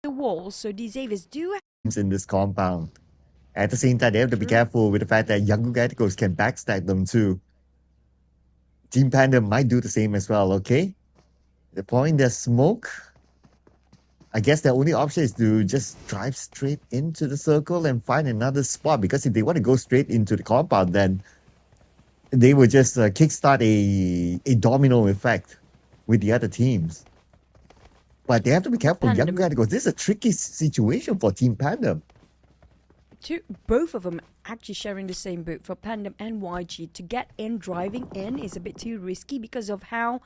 the wall, so these Avis do in this compound. At the same time, they have to be careful with the fact that Young Gaticos can backstab them too. Team Panda might do the same as well, okay? Deploying their smoke. I guess their only option is to just drive straight into the circle and find another spot, because if they want to go straight into the compound, then they will just kickstart a domino effect with the other teams. But they have to be careful. Panda. Young Gaticos, this is a tricky situation for Team Panda. Both of them actually sharing the same boat. For Pandem and YG, to get in, driving in is a bit too risky because of how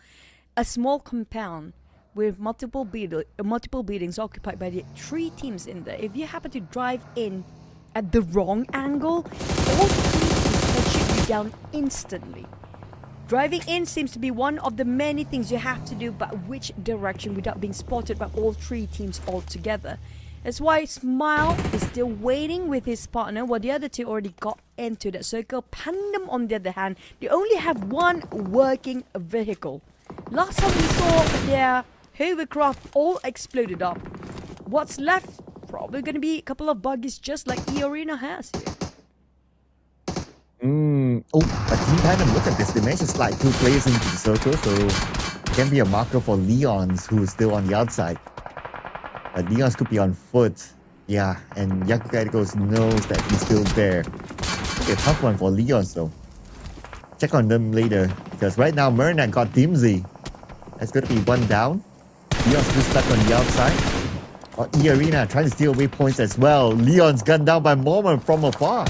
a small compound with multiple buildings occupied by the 3 teams in there. If you happen to drive in at the wrong angle, all 3 teams can shoot you down instantly. Driving in seems to be one of the many things you have to do, but which direction without being spotted by all 3 teams altogether. That's why Smile is still waiting with his partner, while the other 2 already got into that circle. Pandem, on the other hand, they only have 1 working vehicle. Last time we saw their hovercraft all exploded up. What's left? Probably going to be a couple of buggies just like E-Arena has here. Oh, but Team Pandem, look at this. They managed to slide 2 players into the circle, so it can be a marker for Leons, who is still on the outside. Leons could be on foot. Yeah, and Yaku Gaticos knows that he's still there. Okay, tough one for Leons though. Check on them later, because right now Myrna got Dimsy. That's going to be 1 down. Leon's still stuck on the outside. E-Arena trying to steal away points as well. Leon's gunned down by Mormon from afar.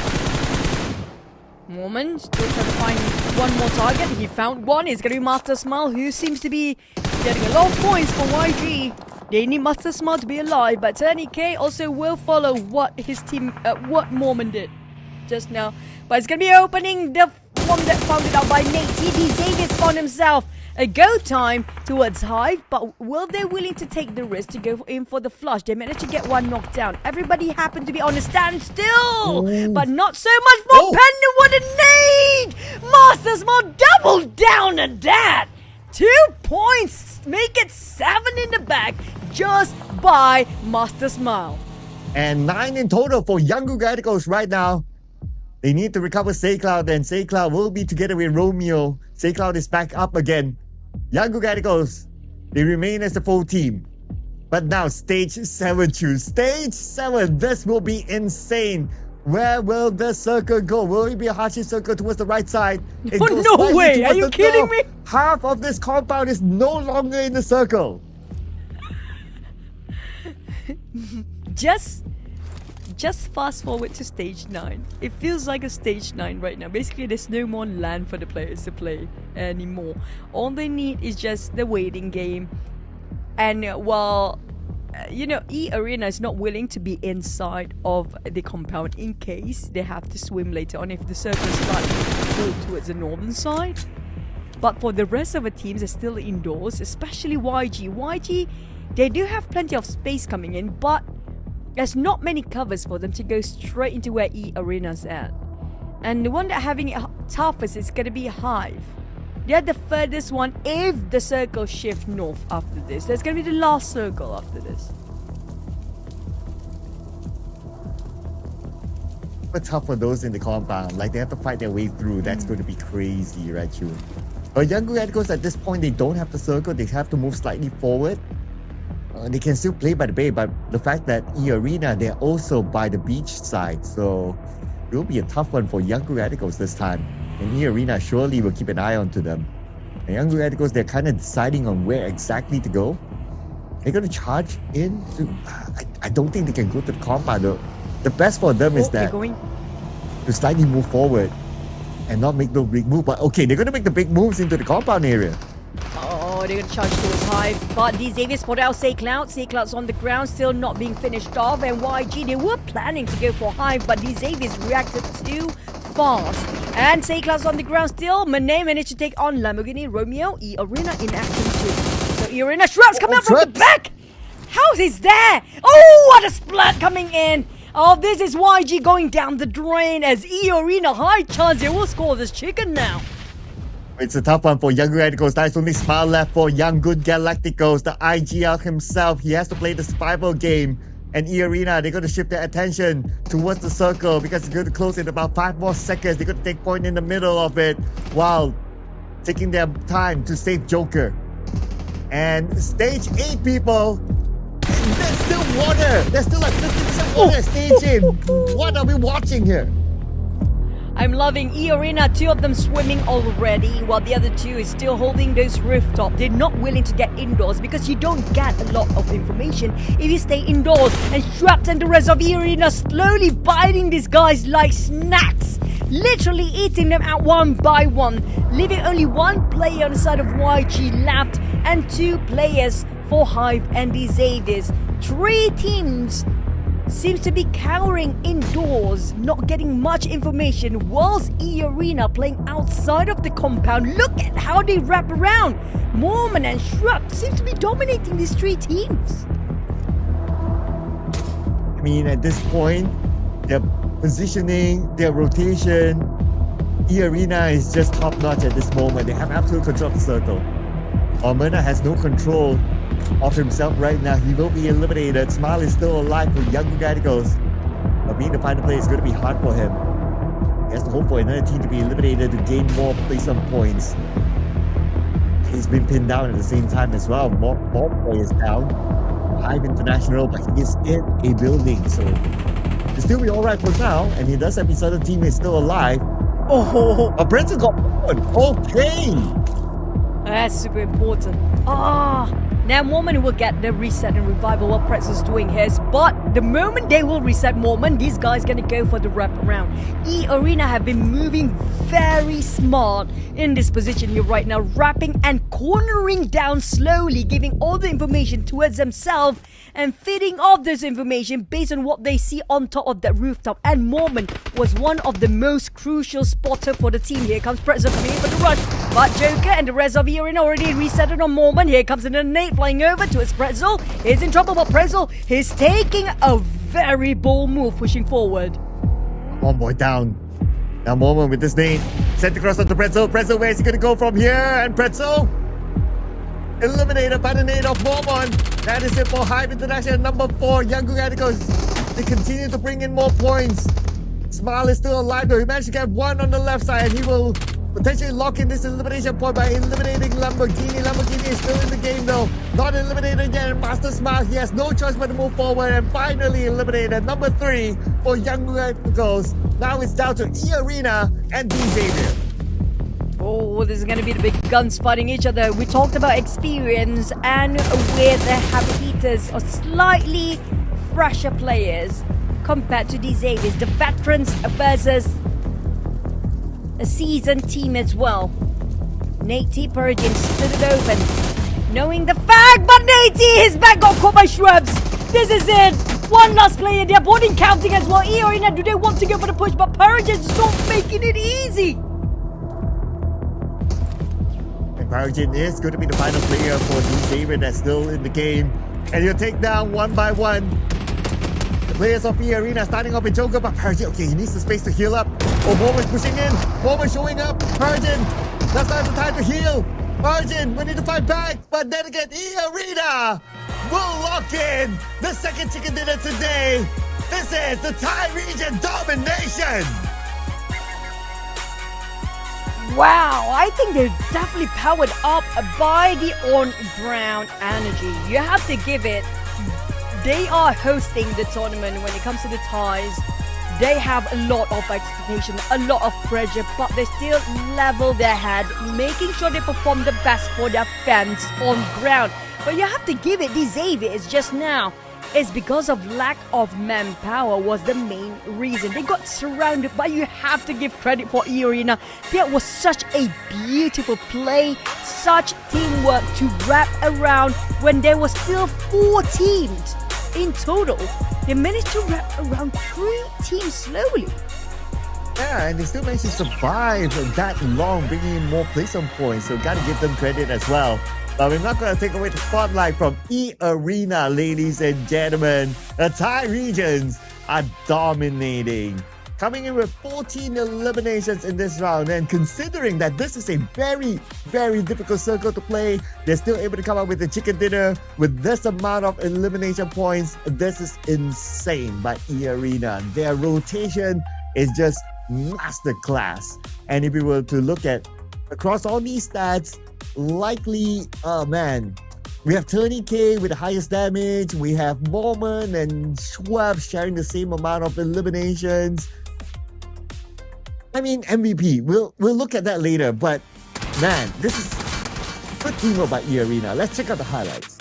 Mormon still trying to find 1 more target. He found 1. It's going to be Master Smile, who seems to be getting a lot of points for YG. They need Master Smile to be alive, but Tony K also will follow what his team, what Mormon did just now. But it's going to be opening the one that found it out by Nate. TD Xavier found himself a go time towards Hive, but will they willing to take the risk to go in for the flush? They managed to get 1 knocked down. Everybody happened to be on a standstill, but not so much for Panda. What a nade! Master Smile doubled down at that. 2 points, make it 7 in the back just by Master Smile. And 9 in total for Young Gaticos right now. They need to recover Saycloud, and Saycloud will be together with Romeo. Saycloud is back up again. Young Gaticos, they remain as the full team. But now stage 7 choose. Stage 7, this will be insane. Where will the circle go? Will it be a Hachi circle towards the right side? Oh, no way! Are you kidding me? Half of this compound is no longer in the circle. Just fast forward to stage 9. It feels like a stage 9 right now. Basically, there's no more land for the players to play anymore. All they need is just the waiting game. And while E-Arena is not willing to be inside of the compound in case they have to swim later on if the circle starts to go towards the northern side. But for the rest of the teams, they're still indoors, especially YG. YG, they do have plenty of space coming in, but there's not many covers for them to go straight into where E-Arena's at. And the one that having it toughest is going to be Hive. They're the furthest one if the circle shift north after this. That's going to be the last circle after this. But tough for those in the compound. Like, they have to fight their way through. That's going to be crazy, right, you? But Young Gaticos, at this point, they don't have the circle. They have to move slightly forward. They can still play by the bay, but the fact that E-Arena, they're also by the beach side. So it will be a tough one for Young Gaticos this time. And E-Arena surely will keep an eye on to them. And Young Gaticos, they're kind of deciding on where exactly to go. They're going to charge in. I don't think they can go to the compound though. The best for them is that to slightly move forward and not make no big move. But okay, they're going to make the big moves into the compound area. Oh, they're going to charge towards Hive. But these Xavier spotted out Saycloud. Saycloud's on the ground, still not being finished off. And YG, they were planning to go for Hive, but these Xaviers reacted too fast. And Saycloud's on the ground still. Monet managed to take on Lamborghini Romeo. E-Arena in action too. So E-Arena Shrubs coming out from the back. How is that? Oh, what a splat coming in. Oh, this is YG going down the drain as E-Arena high chance they will score this chicken now. It's a tough one for Young Radicals. There's only Smile left for Young Good Galacticos. The IGL himself, he has to play the survival game. And E-Arena, they're going to shift their attention towards the circle because it's going to close in about 5 more seconds. They're going to take point in the middle of it while taking their time to save Joker. And stage 8, people. There's still water. There's still like 50% water stage in. What are we watching here? I'm loving E-Arena, 2 of them swimming already, while the other 2 is still holding those rooftops. They're not willing to get indoors because you don't get a lot of information if you stay indoors. And Shrapz and the rest of E-Arena slowly biting these guys like snacks, literally eating them out one by one, leaving only 1 player on the side of YG left and 2 players for Hive and the Xaviers. 3 teams seems to be cowering indoors, not getting much information, whilst E-Arena playing outside of the compound. Look at how they wrap around. Mormon and Shrapz seem to be dominating these 3 teams. I mean, at this point, their positioning, their rotation, E-Arena is just top-notch at this moment. They have absolute control of the circle. Almena has no control of himself right now. He will be eliminated. Smile is still alive for Young Radicals. But being the final player is going to be hard for him. He has to hope for another team to be eliminated to gain more place-on points. He's been pinned down at the same time as well. More players down. Hive International, but he is in a building, so he'll still be alright for now. And he does have his other teammates still alive. Oh, But Brenton got one. Okay. that's super important. Now Mormon will get the reset and revival what Pretzel's doing his, but the moment they will reset Mormon, these guys gonna go for the wrap around. E-Arena have been moving very smart in this position here right now, wrapping and cornering down slowly, giving all the information towards themselves and feeding off this information based on what they see on top of that rooftop. And Mormon was one of the most crucial spotter for the team. Here comes Pretzel coming in for the rush, but Joker and the rest of E-Arena already resetted on Mormon. Here comes another nade flying over to his Pretzel. He's in trouble, but Pretzel is taking a very bold move, pushing forward. One boy down. Now Mormon with this nade. Sent across onto Pretzel. Pretzel, where is he going to go from here? And Pretzel eliminated by the nade of Mormon. That is it for Hive International. Number 4, Young Radicals. They continue to bring in more points. Smile is still alive though. He managed to get 1 on the left side, and he will potentially lock in this elimination point by eliminating Lamborghini. Lamborghini is still in the game though. Not eliminated yet. And Master Smile, he has no choice but to move forward and finally eliminated. Number 3 for Young Radicals. Now it's down to E-Arena and D Xavier. Oh, this is going to be the big guns fighting each other. We talked about experience and with the heavy hitters or slightly fresher players compared to the Xaviers. The veterans versus a seasoned team as well. Nate Pubg stood it open, knowing the fact, but Nate, his back got caught by Shrapz. This is it. One last player. They're boarding counting as well. E-Arena, do they want to go for the push? But Pubg is not making it easy. Pubg is going to be the final player for the Xavier that's still in the game. And he'll take down 1 by 1. The players of E-Arena starting off with Joker, but Pubg, okay, he needs the space to heal up. Oh, Mormon pushing in. Mormon showing up. Pubg, that's not the time to heal. Pubg, we need to fight back. But then again, E-Arena will lock in the second chicken dinner today. This is the Thai region domination. Wow, I think they're definitely powered up by the on-ground energy. You have to give it. They are hosting the tournament when it comes to the Thais. They have a lot of expectation, a lot of pressure, but they still level their head, making sure they perform the best for their fans on ground. But you have to give it, the Xaviers just now. It's because of lack of manpower was the main reason. They got surrounded, but you have to give credit for E-Arena. There was such a beautiful play, such teamwork to wrap around when there was still 4 teams in total. They managed to wrap around 3 teams slowly. Yeah, and they still managed to survive that long, bringing in more place-on points. So gotta give them credit as well. But we're not going to take away the spotlight from E-Arena, ladies and gentlemen. The Thai regions are dominating coming in with 14 eliminations in this round. And considering that this is a very, very difficult circle to play, they're still able to come up with a chicken dinner with this amount of elimination points. This is insane by E-Arena. Their rotation is just masterclass. And if we were to look at across all these stats, likely, oh man, we have Tony K with the highest damage. We have Mormon and Schwab sharing the same amount of eliminations. I mean, MVP. We'll look at that later. But man, this is good teamwork by E-Arena. Let's check out the highlights.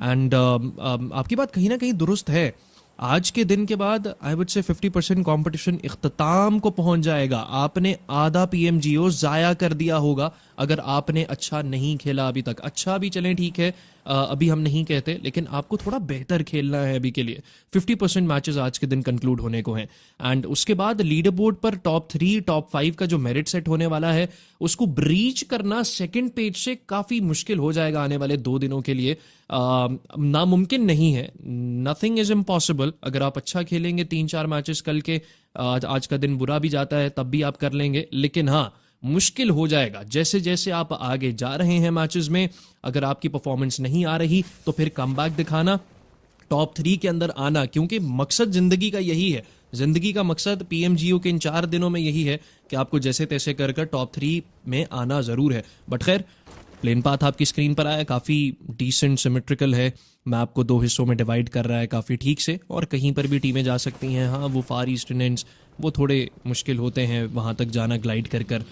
And आपकी बात कहीं ना कहीं दुरुस्त है. आज के दिन के बाद आई वुड से 50% कंपटीशन इख्तिताम को पहुंच जाएगा. आपने आधा PMGO ज़ाया कर दिया होगा अगर आपने अच्छा नहीं खेला अभी तक. अच्छा भी चलें, ठीक है, अभी हम नहीं कहते, लेकिन आपको थोड़ा बेहतर खेलना है अभी के लिए. 50% मैचेस आज के दिन कंक्लूड होने को हैं. एंड उसके बाद लीडर बोर्ड पर टॉप 3 टॉप 5 का जो मेरिट सेट होने वाला है उसको ब्रीच करना सेकंड पेज से काफ़ी मुश्किल हो जाएगा आने वाले 2 दिनों के लिए. नामुमकिन नहीं है, नथिंग इज इम्पॉसिबल. अगर आप अच्छा खेलेंगे 3-4 मैचेस कल के, आज का दिन बुरा भी जाता है तब भी आप कर लेंगे, लेकिन हाँ मुश्किल हो जाएगा जैसे जैसे आप आगे जा रहे हैं मैचेस में. अगर आपकी परफॉर्मेंस नहीं आ रही तो फिर कमबैक दिखाना, टॉप 3 के अंदर आना, क्योंकि मकसद जिंदगी का यही है. जिंदगी का मकसद PMGO के इन 4 दिनों में यही है कि आपको जैसे तैसे कर कर टॉप 3 में आना ज़रूर है. बट खैर, प्लेन पाथ आपकी स्क्रीन पर आया, काफ़ी डिसेंट सिमेट्रिकल है. मैप को 2 हिस्सों में डिवाइड कर रहा है काफ़ी ठीक से, और कहीं पर भी टीमें जा सकती हैं. हाँ, वो फार ईस्टर्न एंड्स वो थोड़े मुश्किल होते हैं, वहाँ तक जाना ग्लाइड कर कर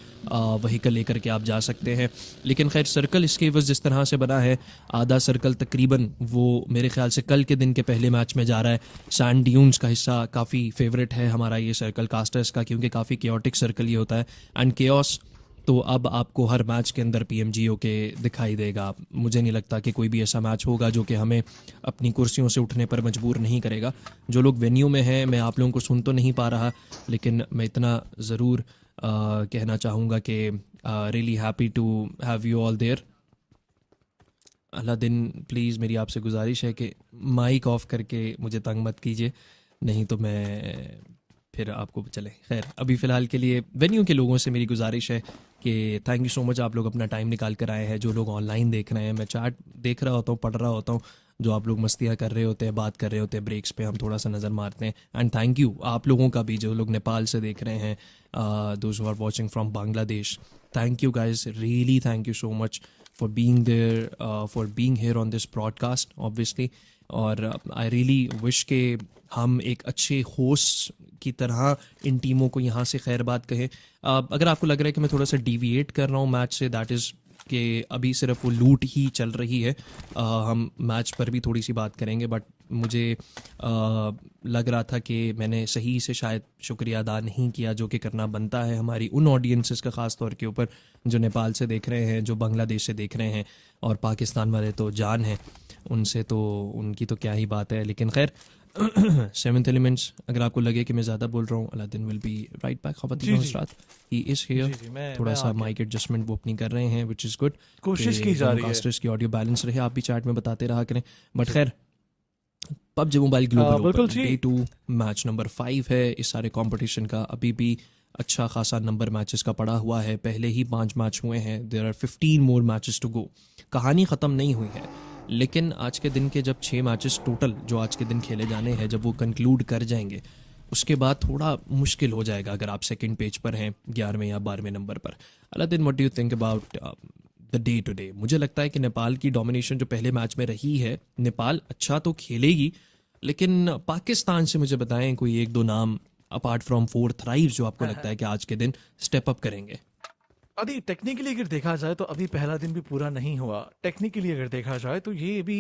वहीकल लेकर के आप जा सकते हैं. लेकिन खैर, सर्कल इसके एवज जिस तरह से बना है, आधा सर्कल तकरीबन वो मेरे ख्याल से कल के दिन के पहले मैच में जा रहा है. सैंड ड्यून्स का हिस्सा काफ़ी फेवरेट है हमारा ये सर्कल कास्टर्स का, क्योंकि काफ़ी केओटिक सर्कल ये होता है. एंड केओस तो अब आपको हर मैच के अंदर PMGO के दिखाई देगा. मुझे नहीं लगता कि कोई भी ऐसा मैच होगा जो कि हमें अपनी कुर्सियों से उठने पर मजबूर नहीं करेगा. जो लोग वेन्यू में हैं, मैं आप लोगों को सुन तो नहीं पा रहा, लेकिन मैं इतना ज़रूर कहना चाहूँगा कि really happy to have you all there. Aladdin, please मेरी आपसे गुजारिश है कि माइक ऑफ करके मुझे तंग मत कीजिए, नहीं तो मैं फिर आपको चले. खैर, अभी फ़िलहाल के लिए वेन्यू के लोगों से मेरी गुजारिश है कि थैंक यू सो मच, आप लोग अपना टाइम निकाल कर आए हैं. जो लोग ऑनलाइन देख रहे हैं, मैं चैट देख रहा होता हूँ, पढ़ रहा होता हूँ, जो आप लोग मस्तियाँ कर रहे होते हैं, बात कर रहे होते हैं ब्रेक्स पे, हम थोड़ा सा नज़र मारते हैं. एंड थैंक यू आप लोगों का भी, जो लोग नेपाल से देख रहे हैं, those who are watching from Bangladesh. Thank you guys, really thank you so much for being there, for being here on this broadcast obviously. और आई रियली विश के हम एक अच्छे होस्ट की तरह इन टीमों को यहाँ से खैर बात कहें. अगर आपको लग रहा है कि मैं थोड़ा सा डिविएट कर रहा हूँ मैच से, दैट इज़ कि अभी सिर्फ वो लूट ही चल रही है. हम मैच पर भी थोड़ी सी बात करेंगे, बट मुझे लग रहा था कि मैंने सही से शायद शुक्रिया अदा नहीं किया जो कि करना बनता है हमारी उन ऑडियंसेस का, ख़ास तौर के ऊपर जो नेपाल से देख रहे हैं, जो बांग्लादेश से देख रहे हैं, और पाकिस्तान वाले तो जान हैं, उनसे तो उनकी तो क्या ही बात है. लेकिन खैर, 7th एलिमेंट्स, अगर आपको लगे कि मैं ज़्यादा बोल रहा हूँ, Aladdin will be right back. He is here. थोड़ा सा माइक एडजस्टमेंट वो अपनी कर रहे हैं, विच इज़ गुड. कोशिश की जा रही है कास्टर्स की ऑडियो बैलेंस रहे, आप भी चैट में बताते रहा करें. बट खैर, PUBG mobile global open day 2 match number 5 है इस सारे कंपटीशन का. अभी भी अच्छा खासा नंबर मैचेस का पड़ा हुआ है, पहले ही 5 मैच हुए हैं. There are 15 more matches to go. कहानी ख़त्म नहीं हुई है. लेकिन आज के दिन के जब 6 मैचेस टोटल जो आज के दिन खेले जाने हैं, जब वो कंक्लूड कर जाएंगे, उसके बाद थोड़ा मुश्किल हो जाएगा अगर आप सेकंड पेज पर हैं 11वें या 12वें नंबर पर। Aladdin, what do you think about the day today? मुझे लगता है कि नेपाल की डोमिनेशन जो पहले मैच में रही है, नेपाल अच्छा तो खेलेगी, लेकिन पाकिस्तान से मुझे बताएं कोई एक दो नाम अपार्ट फ्रॉम 4 थ्राइव्स जो आपको लगता है कि आज के दिन स्टेप अप करेंगे। अभी टेक्निकली अगर देखा जाए तो अभी पहला दिन भी पूरा नहीं हुआ। टेक्निकली अगर देखा जाए तो ये भी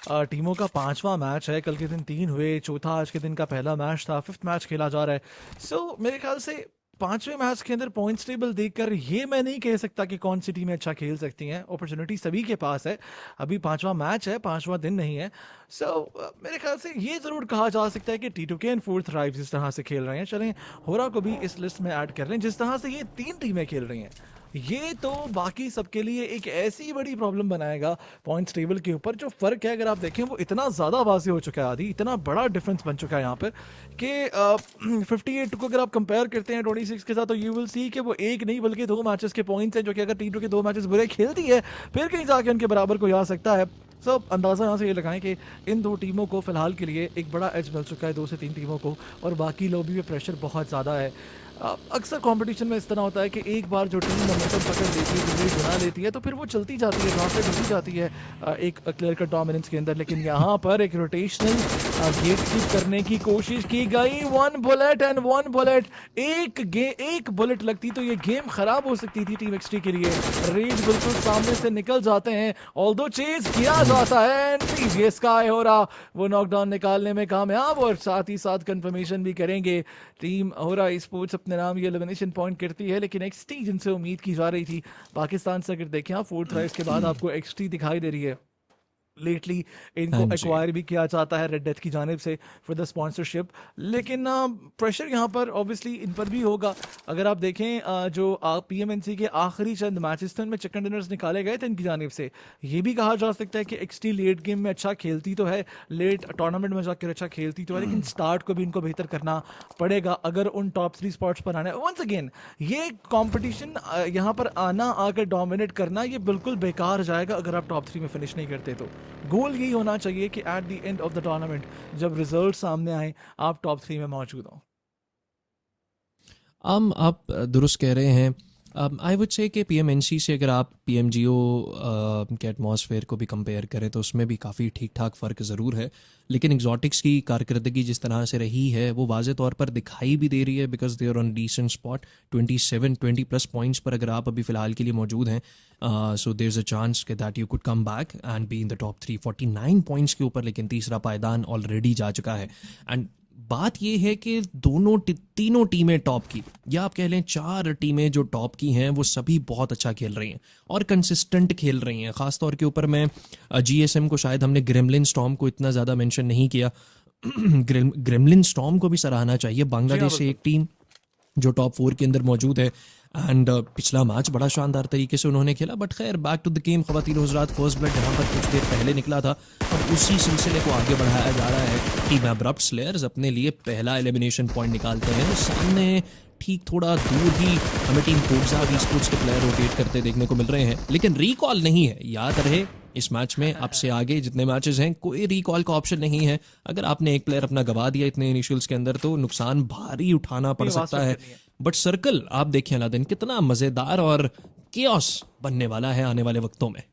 टीमों का 5वां मैच है। कल के दिन 3 हुए, चौथा आज के दिन का पहला मैच था, 5th मैच खेला जा रहा है। सो मेरे ख्याल से 5वें मैच के अंदर पॉइंट्स टेबल देखकर ये मैं नहीं कह सकता कि कौन सी टीमें अच्छा खेल सकती हैं। अपॉर्चुनिटी सभी के पास है। अभी 5वां मैच है, 5वां दिन नहीं है। सो मेरे ख्याल से ये ज़रूर कहा जा सकता है कि T2K एंड 4th राइव्स इस तरह से खेल रहे हैं। चलें, होरा को भी इस लिस्ट में ऐड कर लें। जिस तरह से ये 3 टीमें खेल रही हैं, ये तो बाकी सबके लिए एक ऐसी बड़ी प्रॉब्लम बनाएगा पॉइंट्स टेबल के ऊपर। जो फ़र्क है अगर आप देखें वो इतना ज़्यादा वाज़ी हो चुका है, आदि इतना बड़ा डिफरेंस बन चुका है यहाँ पर कि 58 को अगर आप कंपेयर करते हैं 26 के साथ, तो यू विल सी कि वो एक नहीं बल्कि 2 मैचेस के पॉइंट्स हैं, जो कि अगर T2 के 2 मैचेस बुरे खेलती है फिर कहीं जाके उनके बराबर कोई आ सकता है। सब अंदाज़ा यहाँ से ये लगाएं कि इन 2 टीमों को फ़िलहाल के लिए एक बड़ा एज मिल चुका है, 2 से 3 टीमों को, और बाकी लॉबी में प्रेशर बहुत ज़्यादा है। अक्सर कंपटीशन में इस तरह होता है कि एक बार जो टीम मोमेंटम पकड़ लेती है, लीड बना लेती है, तो फिर वो चलती जाती है, ड्रॉप ढूंढी जाती है एक क्लियर कट डोमिनेंस के अंदर। लेकिन यहाँ पर एक रोटेशनल गेट कीप करने की कोशिश की गई। 1 बुलेट एंड 1 बुलेट, एक बुलेट लगती तो ये गेम खराब हो सकती थी टीम एक्सटी के लिए। रेज बिल्कुल सामने से निकल जाते हैं, ऑल्दो चेज किया जाता है, एंड स्काई हो रहा वो नॉकडाउन निकालने में कामयाब, और साथ ही साथ कंफर्मेशन भी करेंगे। टीम होरा स्पोर्ट्स अपने नाम ये एलिमिनेशन पॉइंट करती है, लेकिन एक्सटी जिनसे उम्मीद की जा रही थी पाकिस्तान से, अगर देखें आप 4th राइज के बाद आपको एक्सटी दिखाई दे रही है। लेटली इनको एक्वायर भी किया जाता है रेड डेथ की जानिब से फॉर द स्पॉन्सरशिप, लेकिन प्रेशर यहाँ पर ऑब्वियसली इन पर भी होगा। अगर आप देखें जो PMNC के आखिरी चंद मैचेस थे उनमें चिकन डिनर्स निकाले गए थे इनकी जानिब से। ये भी कहा जा सकता है कि एक्सटी लेट गेम में अच्छा खेलती तो है, लेट टूर्नामेंट में जाकर अच्छा खेलती तो है, लेकिन स्टार्ट को भी इनको बेहतर करना पड़ेगा अगर उन टॉप 3 स्पॉट्स पर आना है। वंस अगेन ये कॉम्पिटिशन यहाँ पर आना, आकर डोमिनेट करना, ये बिल्कुल बेकार जाएगा अगर आप टॉप 3 में फिनिश नहीं करते। तो गोल यही होना चाहिए कि at the end of the tournament जब रिजल्ट सामने आए आप टॉप 3 में मौजूद हो। आप दुरुस्त कह रहे हैं। आई वुड से कि PMNC से अगर आप PMGO के एटमॉस्फेयर को भी कंपेयर करें तो उसमें भी काफ़ी ठीक ठाक फ़र्क ज़रूर है, लेकिन एग्जॉटिक्स की कारकर्दगी जिस तरह से रही है वो वाज़े तौर पर दिखाई भी दे रही है, because they are on decent spot. 20+ points पर अगर आप अभी फ़िलहाल के लिए मौजूद हैं, so there is a chance कि that you could come back and be in the top 3। 49 points के ऊपर, लेकिन तीसरा पायदान ऑलरेडी जा चुका है। एंड बात यह है कि तीनों टीमें टॉप की, या आप कह लें 4 टीमें जो टॉप की हैं, वो सभी बहुत अच्छा खेल रही हैं और कंसिस्टेंट खेल रही हैं। ख़ासतौर के ऊपर मैं GSM को, शायद हमने ग्रेमलिन स्टॉर्म को इतना ज़्यादा मेंशन नहीं किया। ग्रेमलिन स्टॉर्म को भी सराहना चाहिए। बांग्लादेश से एक टीम जो टॉप 4 के अंदर मौजूद है, एंड पिछला मैच बड़ा शानदार तरीके से उन्होंने खेला। बट खैर, बैक टू द गेम, ख़वातीन हज़रात, फर्स्ट ब्लड जहाँ पर कुछ देर पहले निकला था, अब उसी सिलसिले को आगे बढ़ाया जा रहा है। टीम एब्रप्ट स्लेयर्स अपने लिए पहला एलिमिनेशन पॉइंट निकालते हैं। सामने ठीक थोड़ा दूर ही हमें टीम PUBG esports के प्लेयर रोटेट करते देखने को मिल रहे हैं, लेकिन रिकॉल नहीं है। याद रहे, इस मैच में अब से आगे जितने मैचेस हैं कोई रिकॉल का ऑप्शन नहीं है। अगर आपने एक प्लेयर अपना गवा दिया इतने इनिशियल्स के अंदर तो नुकसान भारी उठाना पड़ सकता है। बट सर्कल आप देखें अलादीन, कितना मज़ेदार और केओस बनने वाला है आने वाले वक्तों में।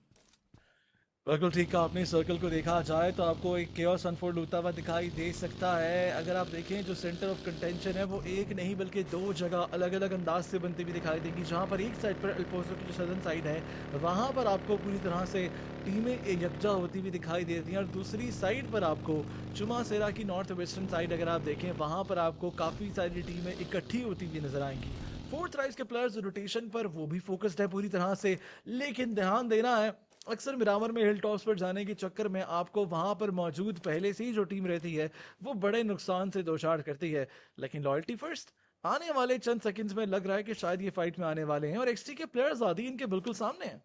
बिल्कुल ठीक है, आपने सर्कल को देखा जाए तो आपको एक केओस अनफोल्ड होता हुआ दिखाई दे सकता है। अगर आप देखें जो सेंटर ऑफ कंटेंशन है वो एक नहीं बल्कि 2 जगह अलग अलग अंदाज से बनती हुई दिखाई देगी। जहां पर एक साइड पर अल्पोजो की जो सदर्न साइड है वहां पर आपको पूरी तरह से टीमें यकजा होती हुई दिखाई देती हैं, और दूसरी साइड पर आपको चुमासेरा की नॉर्थ वेस्टर्न साइड अगर आप देखें वहां पर आपको काफ़ी सारी टीमें इकट्ठी होती हुई नजर आएंगी। 4th राइज के प्लेयर्स रोटेशन पर वो भी फोकस्ड है पूरी तरह से, लेकिन ध्यान देना है अक्सर मिरामर में हिल टॉप्स पर जाने के चक्कर में आपको वहां पर मौजूद पहले से ही जो टीम रहती है वो बड़े नुकसान से दोचार करती है। लेकिन लॉयल्टी फर्स्ट, आने वाले चंद सेकंड्स में लग रहा है कि शायद ये फाइट में आने वाले हैं, और एक्सटी के प्लेयर्स आदि इनके बिल्कुल सामने हैं।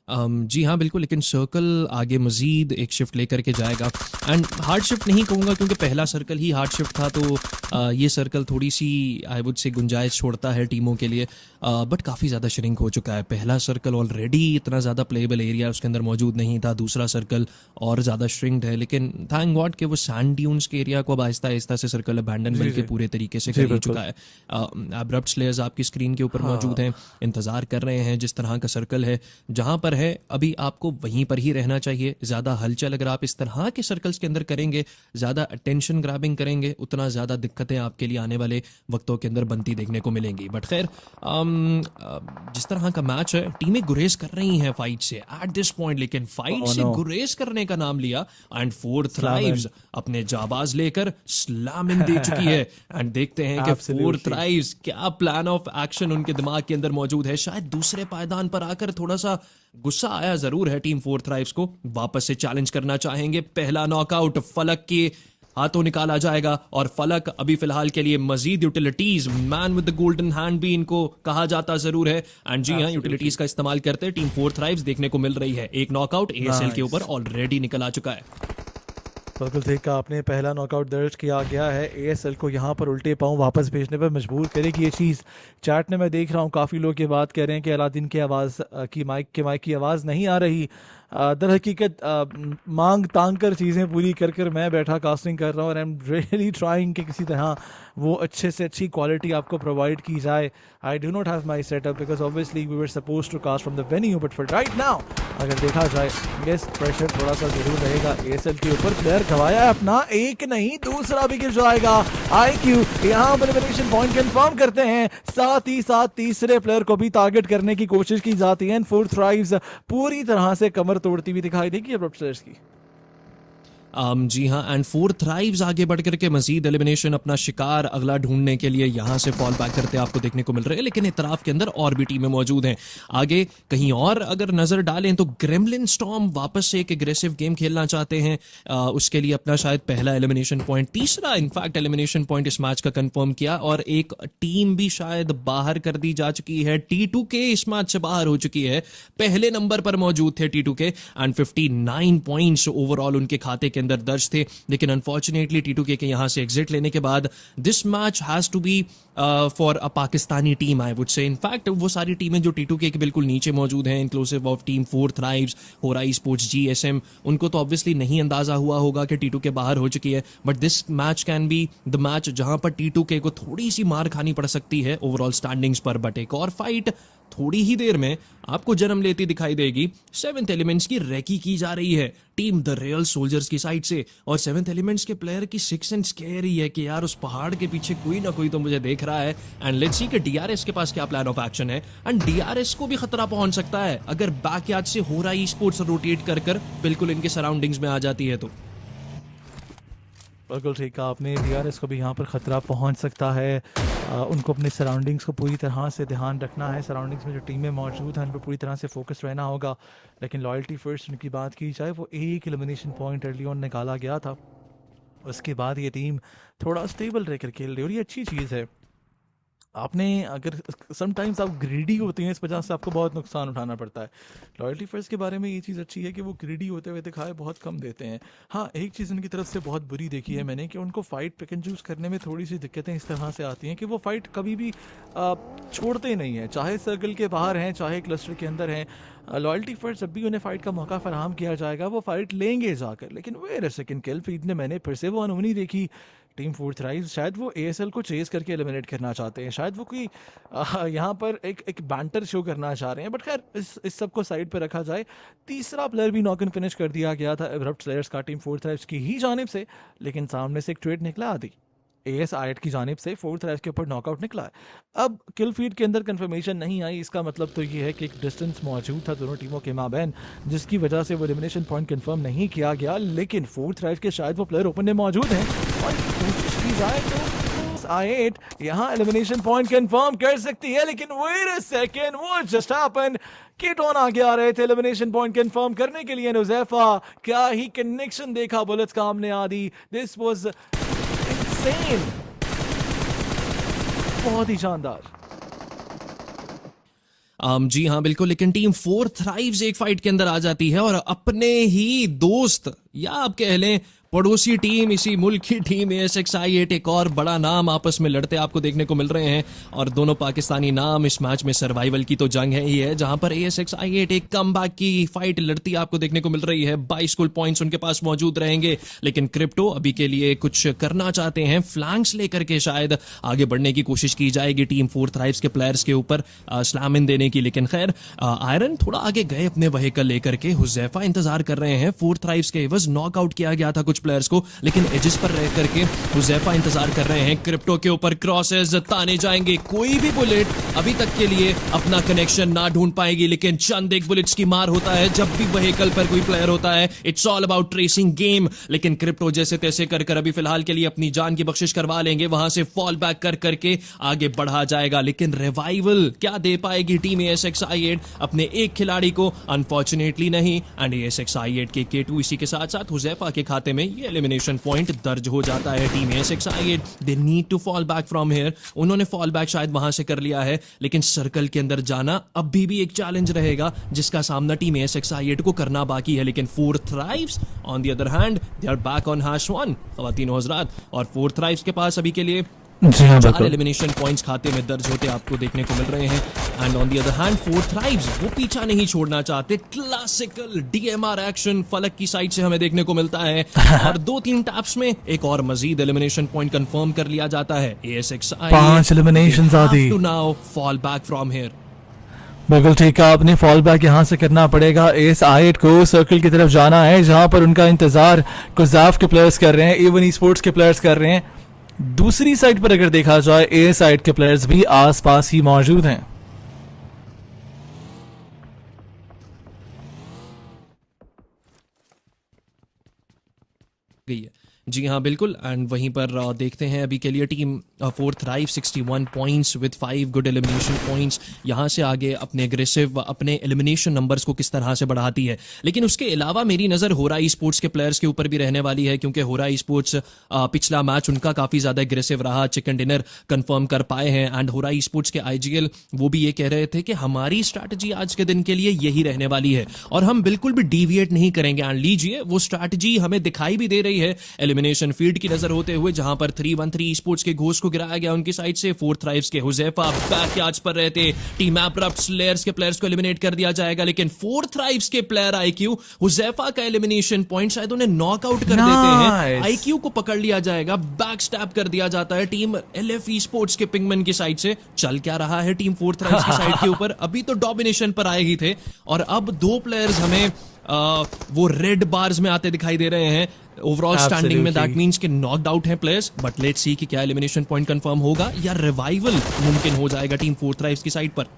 जी हाँ बिल्कुल, लेकिन सर्कल आगे मजीद एक शिफ्ट लेकर के जाएगा। एंड हार्ड शिफ्ट नहीं कहूँगा क्योंकि पहला सर्कल ही हार्ड शिफ्ट था, तो ये सर्कल थोड़ी सी आई वुड से गुंजाइश छोड़ता है टीमों के लिए, बट काफ़ी ज़्यादा श्रिंक हो चुका है। पहला सर्कल ऑलरेडी इतना ज़्यादा प्लेबल एरिया उसके अंदर मौजूद नहीं था, दूसरा सर्कल और ज़्यादा श्रिंक्ड है, लेकिन थैंक गॉड कि वो सैंड ड्यून्स के एरिया को अब आहिस्ता आहिस्ता से सर्कल अबैंडन बल्कि पूरे तरीके से कर ही चुका है। एब्रप्ट स्लेयर्स आपकी स्क्रीन के ऊपर मौजूद हैं, इंतज़ार कर रहे हैं जिस तरह का सर्कल है जहाँ पर है अभी आपको वहीं पर ही रहना चाहिए। ज़्यादा हलचल अगर आप इस तरह के सर्कल्स के अंदर करेंगे, ज़्यादा अटेंशन ग्रैबिंग करेंगे, उतना ज़्यादा दिक्कतें आपके लिए आने वाले वक्तों के अंदर बनती देखने को मिलेंगी। बट खैर जिस तरह का मैच है, टीमें गुरेज कर रही हैं फाइट से एट दिस पॉइंट, लेकिन फाइट से गुरेज करने का नाम लिया एंड 4 थ्राइव्स अपने जाबाज लेकर स्लैम इन दे चुकी है। एंड देखते हैं कि 4 थ्राइव्स क्या प्लान ऑफ एक्शन उनके दिमाग के अंदर मौजूद है। शायद दूसरे पायदान पर आकर थोड़ा सा गुस्सा आया जरूर है टीम 4 थ्राइव्स को, वापस से चैलेंज करना चाहेंगे। पहला नॉकआउट फलक के हाथों निकाला जाएगा और फलक अभी फिलहाल के लिए मजीद utilities, man with the golden hand भी इनको कहा जाता जरूर है। एंड जी हाँ, यूटिलिटीज का इस्तेमाल करते टीम 4 थ्राइव्स देखने को मिल रही है। एक नॉकआउट एएसएल के ऊपर ऑलरेडी निकल आ चुका है। बिल्कुल ठीक कहा आपने, पहला नॉकआउट दर्ज किया गया है। एएसएल को यहाँ पर उल्टे पांव वापस भेजने पर मजबूर करेगी ये चीज़। चैट में मैं देख रहा हूँ काफ़ी लोग ये बात कह रहे हैं कि अलादीन की आवाज़ की माइक की आवाज़ नहीं आ रही। दर हकीकत मांग तांग कर चीज़ें पूरी कर कर मैं बैठा कास्टिंग कर रहा हूँ और आई एम रियली ट्राइंग कि किसी तरह वो अच्छे से अच्छी क्वालिटी आपको प्रोवाइड की जाए। I do not have my setup because obviously we were suppose to cast from the venue, but for right now अगर देखा जाए यस प्रेशर थोड़ा सा जरूर रहेगा एएसएल के ऊपर। प्लेयर गवाया है अपना, एक नहीं दूसरा भी गिर जाएगा। आईक्यू यहाँ पर एलिमिनेशन पॉइंट कंफर्म करते हैं, साथ ही साथ तीसरे प्लेयर को भी टारगेट करने की कोशिश की जाती है। 4 थ्राइव्स पूरी तरह से कमर तोड़ती हुई दिखाई देगी अब प्लेयर्स की। जी हाँ, एंड 4 थ्राइव्स आगे बढ़ करके मजीद एलिमिनेशन अपना शिकार अगला ढूंढने के लिए यहाँ से फॉल बैक करते आपको देखने को मिल रहे हैं, लेकिन इतराफ के अंदर और भी टीमें मौजूद हैं। आगे कहीं और अगर नजर डालें तो ग्रेमलिन स्टॉर्म वापस से एक एग्रेसिव गेम खेलना चाहते हैं, उसके लिए अपना शायद पहला एलिमिनेशन पॉइंट, तीसरा इनफैक्ट एलिमिनेशन पॉइंट इस मैच का कंफर्म किया, और एक टीम भी शायद बाहर कर दी जा चुकी है। T2K इस मैच से बाहर हो चुकी है, पहले नंबर पर मौजूद थे T2K एंड 59 पॉइंट्स ओवरऑल उनके खाते के अंदर दर्ज थे। लेकिन अनफॉर्चुनेटली T2K के यहां से एग्जिट लेने के बाद this match has to be for a Pakistani team I would say. In fact वो सारी टीमें जो T2K के बिल्कुल नीचे मौजूद हैं, इंक्लूसिव ऑफ टीम 4 थ्राइव्स, होरा esports, GSM, उनको तो ऑब्वियसली नहीं अंदाजा हुआ होगा कि T2K बाहर हो चुकी है, but this match can be the match जहां पर T2K को थोड़ी सी मार खानी पड़ सकती है ओवरऑल स्टैंडिंग्स पर। बट एक और फाइट थोड़ी ही देर में आपको जन्म लेती दिखाई देगी। 7th एलिमेंट्स की रेकी की जा रही है टीम द रियल सोल्जर्स की साइड से, और 7th एलिमेंट्स के प्लेयर की 6 सेंस कह रही है कि यार उस पहाड़ के पीछे कोई ना कोई तो मुझे देख रहा है। एंड लेट्स सी कि डीआरएस के पास क्या प्लान ऑफ एक्शन है, एंड डीआरएस को भी खतरा पहुंच सकता है अगर बैकयार्ड से हो रहा esports रोटेट कर कर बिल्कुल इनके सराउंडिंग्स में आ जाती है तो। बिल्कुल ठीक कहा आपने, डीआरएस को भी यहाँ पर ख़तरा पहुँच सकता है। उनको अपने सराउंडिंग्स को पूरी तरह से ध्यान रखना है, सराउंडिंग्स में जो टीमें मौजूद हैं उन पर पूरी तरह से फोकस रहना होगा। लेकिन लॉयल्टी फर्स्ट उनकी बात की जाए, वो एक एलिमिनेशन पॉइंट अर्ली ऑन निकाला गया था, उसके बाद ये टीम थोड़ा स्टेबल रहकर खेल रही है और ये अच्छी चीज़ है। आपने अगर समटाइम्स आप ग्रीडी होते हैं, इस वजह से आपको बहुत नुकसान उठाना पड़ता है। लॉयल्टी फर्स्ट के बारे में ये चीज़ अच्छी है कि वो ग्रीडी होते हुए दिखाए बहुत कम देते हैं। हाँ, एक चीज़ उनकी तरफ से बहुत बुरी देखी है मैंने कि उनको फाइट पिक एंड चूज़ करने में थोड़ी सी दिक्कतें इस तरह से आती हैं कि वो फाइट कभी भी छोड़ते नहीं हैं, चाहे सर्कल के बाहर हैं चाहे क्लस्टर के अंदर हैं। लॉयल्टी फर्स्ट जब भी उन्हें फाइट का मौका फराहम किया जाएगा वो फाइट लेंगे जाकर। लेकिन wait a second, kill feed ने मैंने फिर से वो अनहोनी देखी। टीम 4 थ्राइव्स शायद वो एएसएल को चेस करके एलिमिनेट करना चाहते हैं, शायद वो कोई यहाँ पर एक बैंटर शो करना चाह रहे हैं। बट खैर इस सब को साइड पर रखा जाए, तीसरा प्लेयर भी नॉक इन फिनिश कर दिया गया था एब्रप्ट स्लेयर्स का टीम 4 थ्राइव्स की ही जानिब से, लेकिन सामने से एक ट्रेड निकला आदि एएस आयट की जानिब से 4 थ्राइव्स के ऊपर नॉकआउट निकला है। अब किल फीड के अंदर कंफर्मेशन नहीं आई, इसका मतलब तो ये है कि एक डिस्टेंस मौजूद था दोनों टीमों के माबैन, जिसकी वजह से वो एलिमिनेशन पॉइंट कंफर्म नहीं किया गया। लेकिन 4 थ्राइव्स के शायद वो प्लेयर ओपन में मौजूद हैं और कोशिश की जाए तो आयट यहाँ एलिमिनेशन पॉइंट कंफर्म कर सकती है। लेकिन wait a second, what just happened? किटोन आगे आ रहे थे एलिमिनेशन पॉइंट कंफर्म करने के लिए। नुज़ैफा, क्या ही कनेक्शन देखा बुलेट्स का हमने आदि, दिस वाज इंसेन, बहुत ही शानदार। जी हाँ बिल्कुल, लेकिन टीम 4 थ्राइव्स एक फाइट के अंदर आ जाती है और अपने ही दोस्त या आप कह लें पड़ोसी टीम, इसी मुल्क की टीम ASXi8 एक और बड़ा नाम आपस में लड़ते आपको देखने को मिल रहे हैं। और दोनों पाकिस्तानी नाम इस मैच में सर्वाइवल की तो जंग है ही है, जहां पर ASXi8 एक कमबैक की फाइट लड़ती आपको देखने को मिल रही है। 22 कुल पॉइंट्स उनके पास मौजूद रहेंगे, लेकिन क्रिप्टो अभी के लिए कुछ करना चाहते हैं, फ्लैंक्स लेकर के शायद आगे बढ़ने की कोशिश की जाएगी टीम 4 थ्राइव्स के प्लेयर्स के ऊपर स्लैम इन देने की। लेकिन खैर आयरन थोड़ा आगे गए अपने व्हीकल लेकर के, हुजैफा इंतजार कर रहे हैं। 4 थ्राइव्स के एवज नॉकआउट किया गया था कुछ प्लेयर्स को, लेकिन एजेस पर रह करके हुजैफा इंतजार कर रहे हैं। क्रिप्टो के ऊपर क्रॉसेस ताने जाएंगे, कोई भी बुलेट अभी तक के लिए अपना कनेक्शन ना ढूंढ पाएगी, लेकिन चंद एक बुलेट्स की मार होता है जब भी व्हीकल पर कोई प्लेयर होता है। It's all about tracing game, लेकिन क्रिप्टो जैसे तैसे कर कर अभी फिलहाल के लिए अपनी जान की बख्शिश करवा लेंगे, वहां से फॉल बैक कर करके आगे बढ़ा जाएगा। लेकिन रिवाइवल क्या दे पाएगी टीम ASXi8 अपने एक खिलाड़ी को? अनफॉर्चुनेटली नहीं। एंड ASXi8 के K2 इसी के साथ साथ हुजैफा के खाते में ये एलिमिनेशन पॉइंट दर्ज हो जाता है। Team ASXi8 they need to fall back from here. उन्होंने फॉल बैक शायद वहां से कर लिया है, लेकिन सर्कल के अंदर जाना अभी भी एक चैलेंज रहेगा जिसका सामना टीम ASXi8 को करना बाकी है। लेकिन 4 thrives on the other hand they are back on #1 खवातीन और हज़रात, और 4 थ्राइव्स के पास अभी के लिए जी हाँ 4 बिल्कुल। एलिमिनेशन पॉइंट्स खाते में दर्ज होते आपको देखने को मिल रहे हैं। And on the other hand 4 thrives वो पीछा नहीं छोड़ना चाहते। क्लासिकल DMR एक्शन फलक की साइड से हमें देखने को मिलता है और 2-3 टैप्स में एक और मजीद एलिमिनेशन पॉइंट कंफर्म कर लिया जाता है। ASXi 5 एलिमिनेशंस आदि। To now fall back from here. बिल्कुल ठीक है, आपने फॉल बैक यहाँ से करना पड़ेगा। ASI8 को सर्कल की तरफ जाना है जहां पर उनका इंतजार कुजाफ के प्लेयर्स कर रहे हैं, इवन esports के प्लेयर्स कर रहे हैं। दूसरी साइड पर अगर देखा जाए ASI8 के प्लेयर्स भी आसपास ही मौजूद हैं। गई है जी हाँ बिल्कुल। एंड वहीं पर देखते हैं अभी के लिए team 4 thrive 61 points with 5 good elimination points, यहाँ से आगे अपने एग्रेसिव अपने एलिमिनेशन नंबर्स को किस तरह से बढ़ाती है। लेकिन उसके अलावा मेरी नज़र होरा esports के प्लेयर्स के ऊपर भी रहने वाली है, क्योंकि होरा esports पिछला मैच उनका काफ़ी ज़्यादा एग्रेसिव रहा, चिकन डिनर कंफर्म कर पाए हैं। एंड होरा esports के IGL वो भी ये कह रहे थे कि हमारी स्ट्रैटेजी आज के दिन के लिए यही रहने वाली है और हम बिल्कुल भी डिविएट नहीं करेंगे। एंड लीजिए वो स्ट्रैटेजी हमें दिखाई भी दे रही है एलिमिनेशन फील्ड की नजर होते हुए, जहां पर 313 esports के घोष को गिराया गया उनकी साइड से। 4 थ्राइव्स के हुजैफा बैक यार्ड्स पर रहते, टीम एब्रप्ट स्लेयर्स के प्लेयर्स को एलिमिनेट कर दिया जाएगा। लेकिन 4 थ्राइव्स के प्लेयर IQ हुजैफा का एलिमिनेशन पॉइंट शायद उन्हें नॉकआउट कर देते हैं। IQ को पकड़ लिया जाएगा, बैक स्टैप कर दिया जाता है टीम LF esports के पिंगमैन की साइड से। चल क्या रहा है टीम 4 थ्राइव्स की साइड के ऊपर? अभी तो डोमिनेशन पर आए ही थे और अब 2 प्लेयर्स हमें वो रेड बार्स में आते दिखाई दे रहे हैं ओवरऑल स्टैंडिंग में। दैट मींस कि नॉकड आउट है प्लेयर्स, बट लेट्स सी कि क्या एलिमिनेशन पॉइंट कंफर्म होगा या रिवाइवल मुमकिन हो जाएगा टीम 4 थ्राइव्स की साइड पर।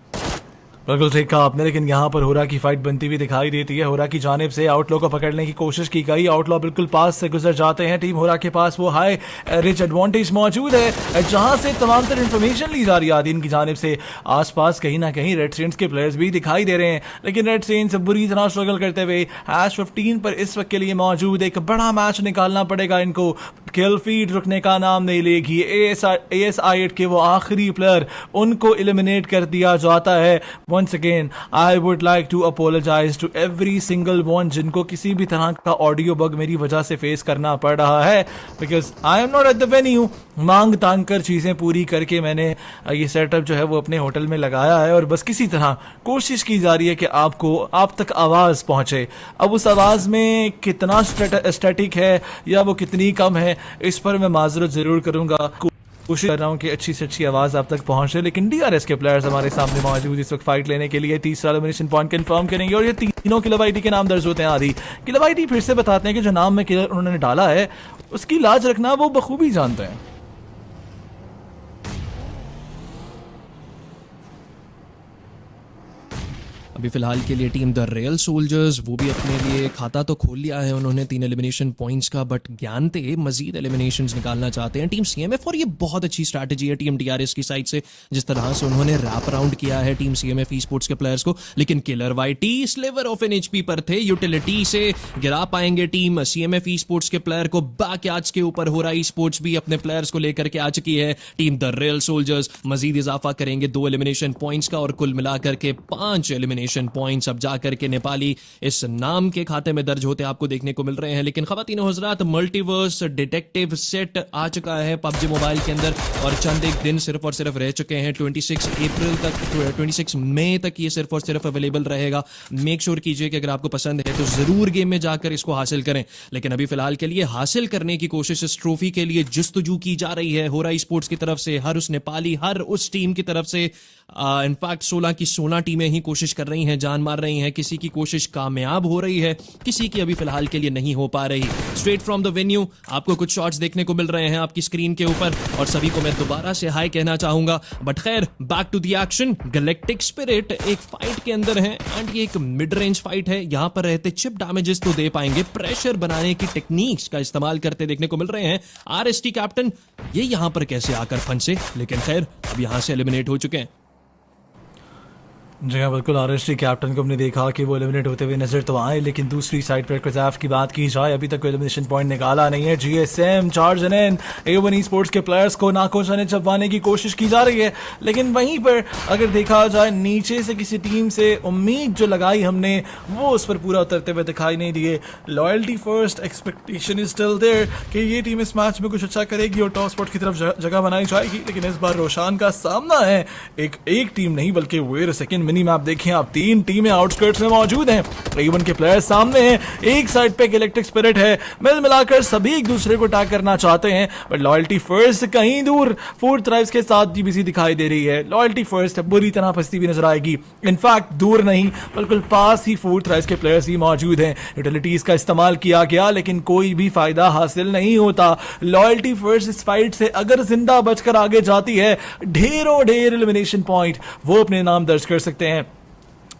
बिल्कुल ठीक कहा आपने, लेकिन यहाँ पर होरा की फाइट बनती हुई दिखाई देती है। होरा की जानिब से आउटलॉ को पकड़ने की कोशिश की गई, आउटलॉ बिल्कुल पास से गुजर जाते हैं। टीम होरा के पास वो हाई रिच एडवांटेज मौजूद है जहां से तमाम तर इन्फॉर्मेशन ली जा रही है इनकी जानिब से। आसपास कहीं ना कहीं रेड सेंट्स के प्लेयर्स भी दिखाई दे रहे हैं, लेकिन रेड सेंट्स बुरी तरह स्ट्रगल करते हुए #15 पर इस वक्त के लिए मौजूद। एक बड़ा मैच निकालना पड़ेगा इनको, किल फीड रुकने का नाम नहीं लेगी। ASI8 के वो आखिरी प्लेयर, उनको एलिमिनेट कर दिया जाता है। Once again, I would like to apologize to every single one जिनको किसी भी तरह का ऑडियो बग मेरी वजह से फेस करना पड़ रहा है, because I am not at the venue। मांग तांग कर चीज़ें पूरी करके मैंने ये सेटअप जो है वो अपने होटल में लगाया है और बस किसी तरह कोशिश की जा रही है कि आप तक आवाज़ पहुँचे। अब उस आवाज़ में कितना स्टैटिक है या वो कितनी कम है, इस पर मैं माजरत ज़रूर करूँगा। कोशिश कर रहा हूँ कि अच्छी से अच्छी आवाज़ आप तक पहुँचे। लेकिन DRS के प्लेयर्स हमारे सामने मौजूद इस वक्त फाइट लेने के लिए तीसरा एलिमिनेशन पॉइंट कंफर्म करेंगे और ये तीनों किलोबाइटी के नाम दर्ज होते हैं। आदि किलोबाइटी फिर से बताते हैं कि जो नाम में किलर उन्होंने डाला है उसकी लाज रखना वो बखूबी जानते हैं। अभी फिलहाल के लिए टीम द रियल सोल्जर्स वो भी अपने लिए खाता तो खोल लिया है उन्होंने 3 एलिमिनेशन पॉइंट्स का, बट ज्ञानते मजीद एलिमिनेशंस निकालना चाहते हैं। टीम सीएमएफ, और ये बहुत अच्छी स्ट्रैटेजी है टीम टीआरएस की साइड से, जिस तरह से उन्होंने रैप अराउंड किया है टीम सीएमएफ ई स्पोर्ट्स के प्लेयर्स को। लेकिन killer YT sliver of an HP पर थे, यूटिलिटी से गिरा पाएंगे टीम सीएमएफ ई स्पोर्ट्स के प्लेयर को। बैकयार्ड्स के ऊपर हो रहा ई स्पोर्ट्स भी अपने प्लेयर्स को लेकर के आ चुकी है। टीम द रियल सोल्जर्स मजीद इजाफा करेंगे 2 एलिमिनेशन पॉइंट्स का, और कुल मिलाकर के 5 एलिमिनेशन पॉइंट्स अब जाकर के नेपाली इस नाम के खाते में दर्ज होते आपको देखने को मिल रहे हैं। लेकिन खवातीनो हजरात, मल्टीवर्स डिटेक्टिव सेट आ चुका है पबजी मोबाइल के अंदर, और चंद एक दिन सिर्फ और सिर्फ रह चुके हैं। 26 अप्रैल तक, 26 मई तक ये सिर्फ और सिर्फ अवेलेबल रहेगा। मेक श्योर कीजिए कि अगर आपको पसंद है तो जरूर गेम में जाकर इसको हासिल करें। लेकिन अभी फिलहाल के लिए हासिल करने की कोशिश इस ट्रॉफी के लिए जस्तजू की जा रही है हो रहा स्पोर्ट्स की तरफ से, हर उस नेपाली, हर उस टीम की तरफ से। इनफैक्ट 16 की 16 टीमें ही कोशिश कर रही हैं, जान मार रही हैं। किसी की कोशिश कामयाब हो रही है, किसी की अभी फिलहाल के लिए नहीं हो पा रही। स्ट्रेट फ्रॉम द वेन्यू आपको कुछ शॉट्स देखने को मिल रहे हैं आपकी स्क्रीन के ऊपर, और सभी को मैं दोबारा से हाय कहना चाहूंगा। बट खैर, back to the action. Galactic spirit एक फाइट के अंदर है, एंड ये एक मिड रेंज फाइट है। यहां पर रहते चिप डैमेजेस तो दे पाएंगे, प्रेशर बनाने की टेक्निक्स का इस्तेमाल करते देखने को मिल रहे हैं। आरएसटी कैप्टन ये यहां पर कैसे आकर फंसे, लेकिन खैर अब यहां से एलिमिनेट हो चुके हैं। जी हाँ, बिल्कुल। आरएसटी कैप्टन को हमने देखा कि वो एलिमिनेट होते हुए नजर तो आए, लेकिन दूसरी साइड पर कजाफ की बात की जाए, अभी तक कोई एलिमिनेशन पॉइंट निकाला नहीं है। GSM charge N A1 esports के प्लेयर्स को नाकों ने चबवाने की कोशिश की जा रही है, लेकिन वहीं पर अगर देखा जाए नीचे से किसी टीम से उम्मीद जो लगाई हमने वो उस पर पूरा उतरते हुए दिखाई नहीं दिए। Loyalty first, expectation is still there कि ये टीम इस मैच में कुछ अच्छा करेगी और टॉप स्पॉट की तरफ जगह बनाई जाएगी, लेकिन इस बार रोशान का सामना है एक टीम नहीं बल्कि wait a second mini map देखें आप, 3 टीमें आउटस्कर्ट्स में मौजूद हैं। A1 के प्लेयर्स सामने हैं, एक साइड पे गैलेक्टिक स्पिरिट है, मिल मिलाकर सभी एक दूसरे को अटैक करना चाहते हैं। बट लॉयल्टी फर्स्ट कहीं दूर फोर्थ थ्राइव्स के साथ जीबीसी दिखाई दे रही है। लॉयल्टी फर्स्ट बुरी तरह फंसती हुई नजर आएगी। इनफैक्ट दूर नहीं बिल्कुल पास ही फोर्थ थ्राइव्स के प्लेयर्स ही मौजूद हैं। यूटिलिटीज का इस्तेमाल किया गया, लेकिन कोई भी फायदा हासिल नहीं होता। लॉयल्टी फर्स्ट इस फाइट से अगर जिंदा बचकर आगे जाती है, ढेरों ढेर एलिमिनेशन पॉइंट वो अपने नाम दर्ज कर सकते हैं।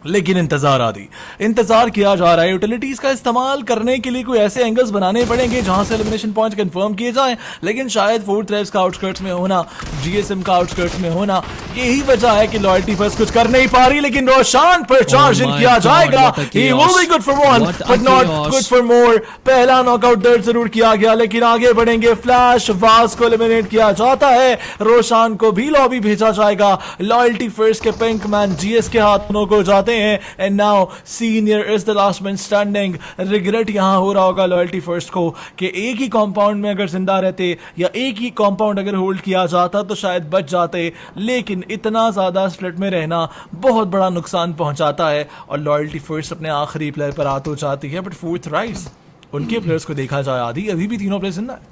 लेकिन इंतजार किया जा रहा है। यूटिलिटीज का इस्तेमाल करने के लिए कोई ऐसे एंगल्स बनाने पड़ेंगे जहां से एलिमिनेशन पॉइंट्स कंफर्म किए जाएं, लेकिन शायद फोर्थ थ्राइव्स का आउटस्कर्ट्स में होना, जीएसएम का आउटस्कर्ट्स में होना, यही वजह है कि लॉयल्टी फर्स्ट कुछ कर नहीं पा रही। लेकिन रोशान पर चार्ज इन किया जाएगा। He will be good for one, but not good for more। पहला नॉकआउट दर्ज जरूर किया गया, लेकिन आगे बढ़ेंगे। फ्लैश वास को एलिमिनेट किया जाता है, रोशान को भी लॉबी भेजा जाएगा। लॉयल्टी फर्स्ट के पिंक मैन जीएस के हाथों को जाते हैं, and now senior is the last man standing. Regret यहां हो रहा होगा लॉयल्टी फर्स्ट को कि एक ही कंपाउंड में अगर जिंदा रहते या एक ही कंपाउंड अगर होल्ड किया जाता तो शायद बच जाते, लेकिन इतना ज्यादा स्प्लिट में रहना बहुत बड़ा नुकसान पहुंचाता है। और लॉयल्टी फर्स्ट अपने आखिरी प्लेयर पर आ तो जाती है, बट फोर्थ राइज उनके प्लेयर्स को देखा जाए आदि अभी भी तीनों प्लेयर जिंदा है।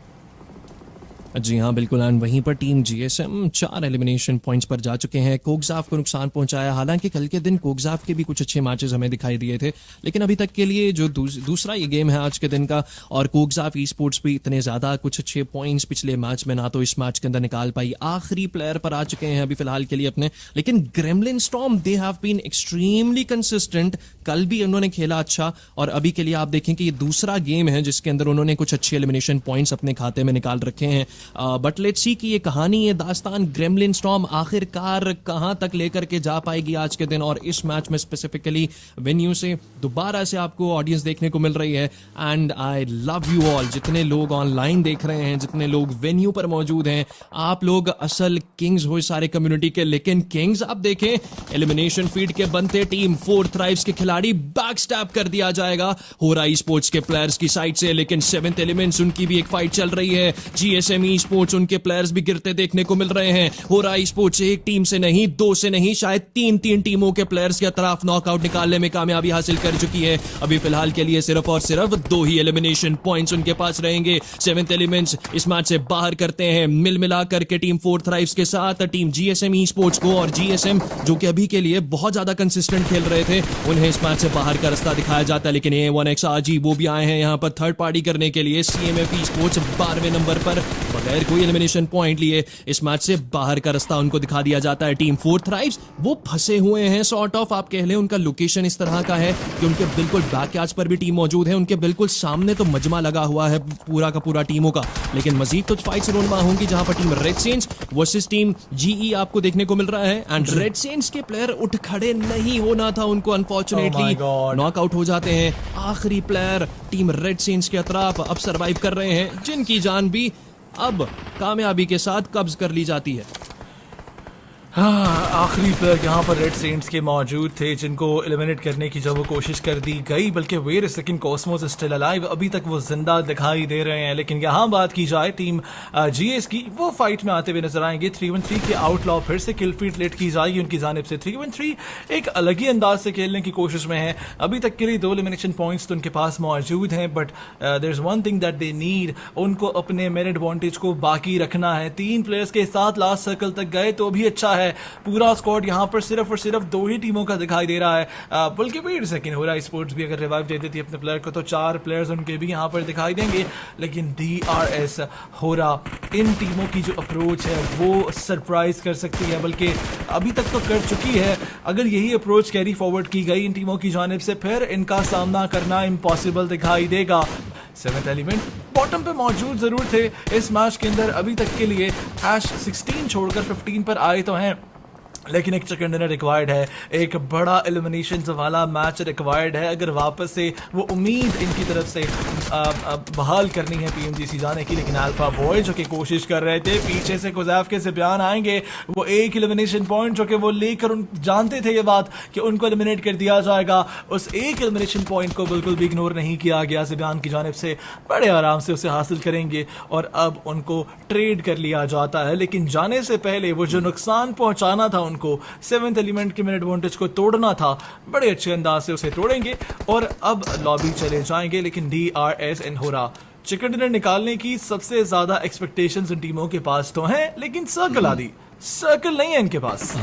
जी हाँ बिल्कुल। एंड वहीं पर टीम जीएसएम 4 एलिमिनेशन पॉइंट्स पर जा चुके हैं। कोगजाफ को नुकसान पहुंचाया, हालांकि कल के दिन कोगजाफ के भी कुछ अच्छे मैचेस हमें दिखाई दिए थे, लेकिन अभी तक के लिए जो दूसरा ये गेम है आज के दिन का, और कोगजाफ ई स्पोर्ट्स भी इतने ज्यादा कुछ अच्छे पॉइंट्स पिछले मैच में ना तो इस मैच के अंदर निकाल पाई। आखिरी प्लेयर पर आ चुके हैं अभी फिलहाल के लिए अपने, लेकिन Gremlin Storm they have been extremely consistent. कल भी उन्होंने खेला अच्छा, और अभी के लिए आप देखें कि ये दूसरा गेम है जिसके अंदर उन्होंने कुछ अच्छे एलिमिनेशन पॉइंट्स अपने खाते में निकाल रखे हैं। बट लेट्स सी कि ये कहानी, ये दास्तान ग्रेमलिन स्टॉर्म आखिरकार कहां तक लेकर के जा पाएगी आज के दिन। और इस मैच में स्पेसिफिकली वेन्यू से दोबारा से आपको ऑडियंस देखने को मिल रही है, and I love you all. जितने लोग ऑनलाइन देख रहे हैं, जितने लोग वेन्यू पर मौजूद हैं, आप लोग असल किंग्स हो इस सारे कम्युनिटी के। लेकिन किंग्स आप देखें, एलिमिनेशन फीड के बनते टीम फोर्थ थ्राइव्स के खिलाड़ी बैक स्टैप कर दिया जाएगा हो रहा स्पोर्ट्स के प्लेयर्स की साइड से। लेकिन 7th एलिमेंट्स उनकी भी एक फाइट चल रही है। जीएसएम ई स्पोर्ट्स उनके प्लेयर्स भी गिरते देखने को मिल रहे हैं। हो रहा स्पोर्ट्स एक टीम से नहीं, 2 से नहीं, शायद 3 टीमों के प्लेयर्स के तरफ नॉकआउट निकालने में कामयाबी हासिल कर चुकी है। अभी फिलहाल के लिए सिर्फ और सिर्फ 2 ही एलिमिनेशन पॉइंट्स उनके पास रहेंगे। 7th एलिमेंट्स इस मैच से बाहर करते हैं मिल मिला करके टीम फोर्थ थ्राइव्स के साथ टीम जीएसएम ई स्पोर्ट्स को। और जीएसएम जो कि अभी के लिए बहुत ज्यादा कंसिस्टेंट खेल रहे थे, उन्हें इस मैच से बाहर का रास्ता दिखाया जाता है। लेकिन A1X आजी वो भी आए हैं यहाँ पर थर्ड पार्टी करने के लिए। सीएमएफ ई स्पोर्ट्स 12वें नंबर पर बगैर कोई एलिमिनेशन पॉइंट लिए इस मैच से बाहर का रास्ता उनको दिखा दिया जाता है। टीम 4 थ्राइव्स वो फंसे हुए हैं सॉर्ट ऑफ, आप कह लें उनका लोकेशन इस तरह का है कि उनके बिल्कुल बैक कैच पर भी टीम मौजूद है, उनके बिल्कुल सामने तो मजमा लगा हुआ है पूरा का पूरा टीमों का, लेकिन मजीद कुछ फाइट्स रोनमा होंगी जहां पर team Red Saints versus team GE आपको देखने को मिल रहा है। एंड रेड सेंट्स के प्लेयर उठ खड़े नहीं होना था उनको, अनफॉर्चुनेटली नॉकआउट हो जाते हैं। आखिरी प्लेयर टीम रेड सेंट्स के अतराफ अब सरवाइव कर रहे हैं, जिनकी जान भी अब कामयाबी के साथ कब्ज कर ली जाती है। हाँ, आखिरी प्लेयर यहाँ पर रेड सेंट्स के मौजूद थे जिनको एलिमिनेट करने की जब वो कोशिश कर दी गई, बल्कि wait a second, Cosmos still alive, अभी तक वो जिंदा दिखाई दे रहे हैं। लेकिन यहाँ बात की जाए टीम जीएस की, वो फाइट में आते हुए नजर आएंगे। 3-1-3 के आउटलॉ फिर से किल फीड लेट की जाएगी उनकी जानिब से। 3-1-3 एक अलग ही अंदाज से खेलने की कोशिश में है। अभी तक के लिए 2 एलिमिनेशन पॉइंट्स तो उनके पास मौजूद हैं, but there is one thing that they need, उनको अपने मेरिट एडवांटेज को बाकी रखना है। 3 प्लेयर्स के साथ लास्ट सर्कल तक गए तो भी अच्छा है। पूरा स्क्वाड यहाँ पर सिर्फ और सिर्फ 2 ही टीमों का दिखाई दे रहा है, बल्कि वेट सेकंड हो रहा है। स्पोर्ट्स भी अगर रिवाइव दे देती है अपने प्लेयर को तो 4 प्लेयर्स उनके भी यहाँ पर दिखाई देंगे। लेकिन DRS हो रहा, इन टीमों की जो अप्रोच है वो सरप्राइज कर सकती है, बल्कि अभी तक तो कर चुकी है। अगर यही अप्रोच कैरी फॉरवर्ड की गई इन टीमों की जानिब से, फिर इनका सामना करना इम्पॉसिबल दिखाई देगा। 7th एलिमेंट बॉटम पे मौजूद जरूर थे इस मैच के अंदर, अभी तक के लिए 16 छोड़कर 15 पर आए तो हैं, लेकिन एक चिकन डिनर रिक्वायर्ड है, एक बड़ा एलिमिनेशन वाला मैच रिक्वायर्ड है अगर वापस से वो उम्मीद इनकी तरफ से बहाल करनी है पीएमजीसी जाने की। लेकिन अल्फा बॉय जो कि कोशिश कर रहे थे, पीछे से कुजैफ के से बयान आएंगे, वो एक एलिमिनेशन पॉइंट जो कि वो लेकर जानते थे ये बात कि उनको एलिमिनेट कर दिया जाएगा, उस एक एलिमिनेशन पॉइंट को बिल्कुल भी इग्नोर नहीं किया गया ज़िबयान की जानिब से। बड़े आराम से उसे हासिल करेंगे और अब उनको ट्रेड कर लिया जाता है। लेकिन जाने से पहले वो जो नुकसान पहुंचाना था उनको, 7th एलिमेंट के मिनट एडवांटेज को तोड़ना था, बड़े अच्छे अंदाज से उसे तोड़ेंगे और अब लॉबी चले जाएंगे। लेकिन DRS इन हो रहा, चिकन डिनर निकालने की सबसे ज्यादा एक्सपेक्टेशंस इन टीमों के पास तो हैं, लेकिन सर्कल आदि सर्कल नहीं है इनके पास।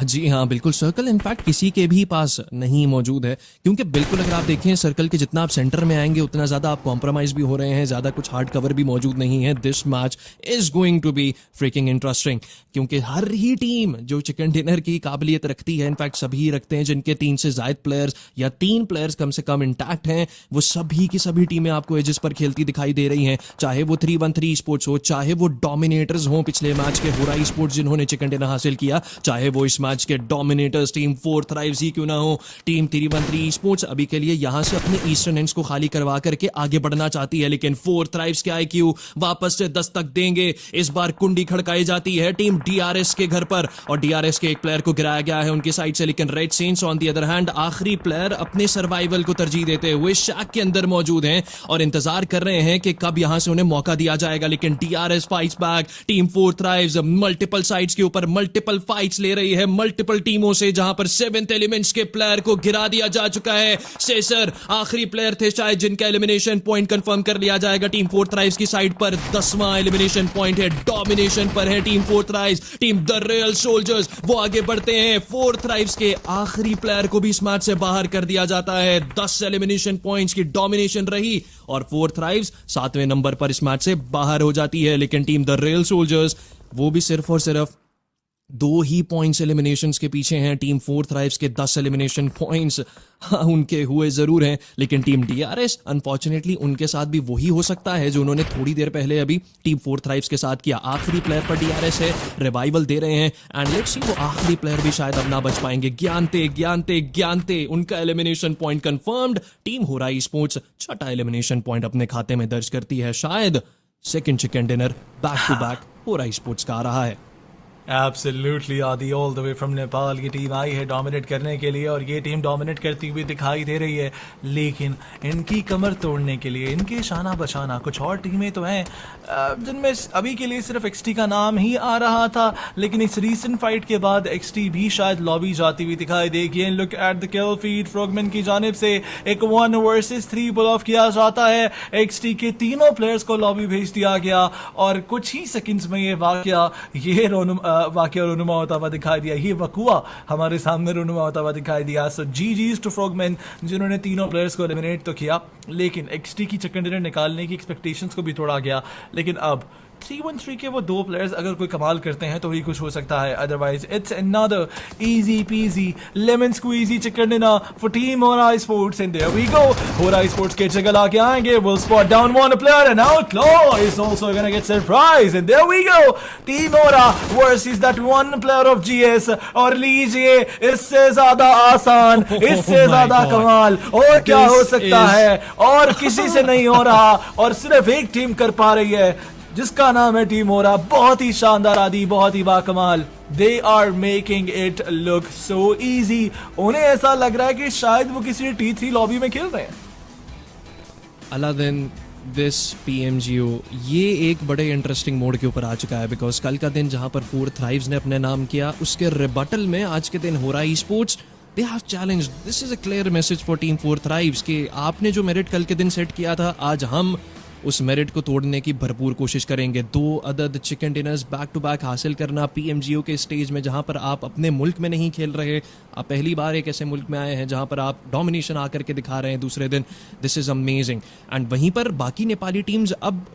जी हाँ, बिल्कुल सर्कल इनफैक्ट किसी के भी पास नहीं मौजूद है, क्योंकि बिल्कुल अगर आप देखें सर्कल के जितना आप सेंटर में आएंगे उतना ज्यादा आप कॉम्प्रोमाइज भी हो रहे हैं, ज्यादा कुछ हार्ड कवर भी मौजूद नहीं है। This match is going to be freaking interesting, क्योंकि हर ही टीम जो चिकन डिनर की काबिलियत रखती है, इनफैक्ट सभी रखते हैं, जिनके 3 से ज्यादा प्लेयर्स या 3 प्लेयर्स कम से कम इंटैक्ट हैं, वो सभी की सभी टीमें आपको एजेस पर खेलती दिखाई दे रही हैं। चाहे वो 3-1-3 स्पोर्ट्स हो, चाहे वो डोमिनेटर्स हो पिछले मैच के हो रहा स्पोर्ट्स जिन्होंने चिकन डिनर हासिल किया, चाहे वो इस मैच के डोमिनेटर्स टीम 4 थ्राइव्स ही क्यों ना हो। टीम 3-1-3 स्पोर्ट्स अभी के लिए यहां से अपने ईस्टर्न एंड्स को खाली करवा करके आगे बढ़ना चाहती है, लेकिन 4 थ्राइव्स के आईक्यू वापस से दस्तक देंगे। इस बार कुंडी खड़काई जाती है टीम DRS के घर पर और DRS के एक प्लेयर को गिराया गया है उनकी साइड से। लेकिन Red Saints on the other hand आखिरी प्लेयर अपने सर्वाइवल को तरजीह देते हुए शैक के अंदर मौजूद हैं और इंतजार कर रहे हैं कि कब यहां से उन्हें मौका दिया जाएगा। लेकिन DRS fights back, team 4 thrives multiple sides के ऊपर मल्टीपल फाइट्स ले रही है मल्टीपल टीमों से, जहां पर 7th एलिमेंट्स के प्लेयर को गिरा दिया जा चुका है। सेसर आखिरी प्लेयर थे शायद जिनका एलिमिनेशन पॉइंट कंफर्म कर लिया जाएगा टीम 4 थ्राइव्स की साइड पर। 10वां एलिमिनेशन पॉइंट है, डोमिनेशन पर है team 4 thrives. Team the real soldiers वो आगे बढ़ते हैं, 4 थ्राइव्स के आखिरी प्लेयर को भी इस मैच से बाहर कर दिया जाता है। 10 एलिमिनेशन पॉइंट्स की डोमिनेशन रही और 4 थ्राइव्स 7वें नंबर पर इस मैच से बाहर हो जाती है। लेकिन टीम द रियल सोल्जर्स वो भी सिर्फ और सिर्फ 2 ही पॉइंट्स एलिमिनेशंस के पीछे हैं। टीम 4 थ्राइव्स के 10 एलिमिनेशन पॉइंट्स उनके हुए जरूर हैं, लेकिन टीम DRS अनफॉर्चुनेटली उनके साथ भी वही हो सकता है जो उन्होंने थोड़ी देर पहले अभी टीम 4 थ्राइव्स के साथ किया। आखिरी प्लेयर पर DRS है, रिवाइवल दे रहे हैं एंड लेट्स सी वो आखिरी प्लेयर भी शायद अब ना बच पाएंगे। ज्ञानते उनका एलिमिनेशन पॉइंट कंफर्म्ड। टीम होराई स्पोर्ट्स 6वां एलिमिनेशन पॉइंट अपने खाते में दर्ज करती है। शायद second chicken dinner back to back होराई स्पोर्ट्स का आ रहा है। Absolutely Aadi all the way from Nepal की टीम आई है डोमिनेट करने के लिए और ये टीम डोमिनेट करती हुई दिखाई दे रही है, लेकिन इनकी कमर तोड़ने के लिए इनके शाना बशाना कुछ और टीमें तो हैं जिनमें अभी के लिए सिर्फ XT का नाम ही आ रहा था, लेकिन इस रीसेंट फाइट के बाद XT भी शायद लॉबी जाती हुई दिखाई देगी। Look at the kill feed, Frogman की जानिब से एक 1 वर्सेस 3 पुल ऑफ किया जाता है। XT के तीनों प्लेयर्स को लॉबी भेज दिया गया और कुछ ही सेकंड्स में ये वाकया ये वाकया रुनुमा होता हुआ दिखाई दिया, ये वकुआ हमारे सामने रुनुमा होता हुआ दिखाई दिया। सो जीजीज टू फ्रॉगमैन जिन्होंने तीनों प्लेयर्स को एलिमिनेट तो किया, लेकिन एक्सटी की चिकन डिनर निकालने की एक्सपेक्टेशंस को भी तोड़ा गया। लेकिन अब 3-1-3 के वो दो प्लेयर्स अगर कोई कमाल करते हैं तो ही कुछ हो सकता है, otherwise it's another easy peasy lemon squeezy chicken dinner for team होरा sports and there we go. होरा स्पोर्ट्स के जगह आके आएंगे, will spot down one player and Outlaw is also gonna get surprise and there we go. Team होरा versus that one player of GS, और लीजिए इससे ज्यादा आसान, इससे ज्यादा कमाल और क्या हो सकता है, और किसी से नहीं हो रहा, और सिर्फ एक टीम कर पा रही है जिसका नाम है टीम होरा। बहुत ही शानदार आदि, बहुत ही बाकमाल। They are making it look so easy. उन्हें ऐसा लग रहा है कि शायद वो किसी T3 लॉबी में खेल रहे हैं। अलादीन दिस PMGO ये एक बड़े इंटरेस्टिंग मोड के ऊपर आ चुका है, बिकॉज कल का दिन जहां पर 4 थ्राइव्स ने अपने नाम किया, उसके रिबटल में आज के दिन होरा sports they have challenged. This is a clear message for team 4 thrives कि आपने जो मेरिट कल के दिन सेट किया था, आज हम उस मेरिट को तोड़ने की भरपूर कोशिश करेंगे। 2 अदद chicken dinners back to back हासिल करना PMGO के स्टेज में, जहां पर आप अपने मुल्क में नहीं खेल रहे, आप पहली बार एक ऐसे मुल्क में आए हैं जहां पर आप डोमिनेशन आकर के दिखा रहे हैं दूसरे दिन। This is amazing. एंड वहीं पर बाकी नेपाली टीम्स, अब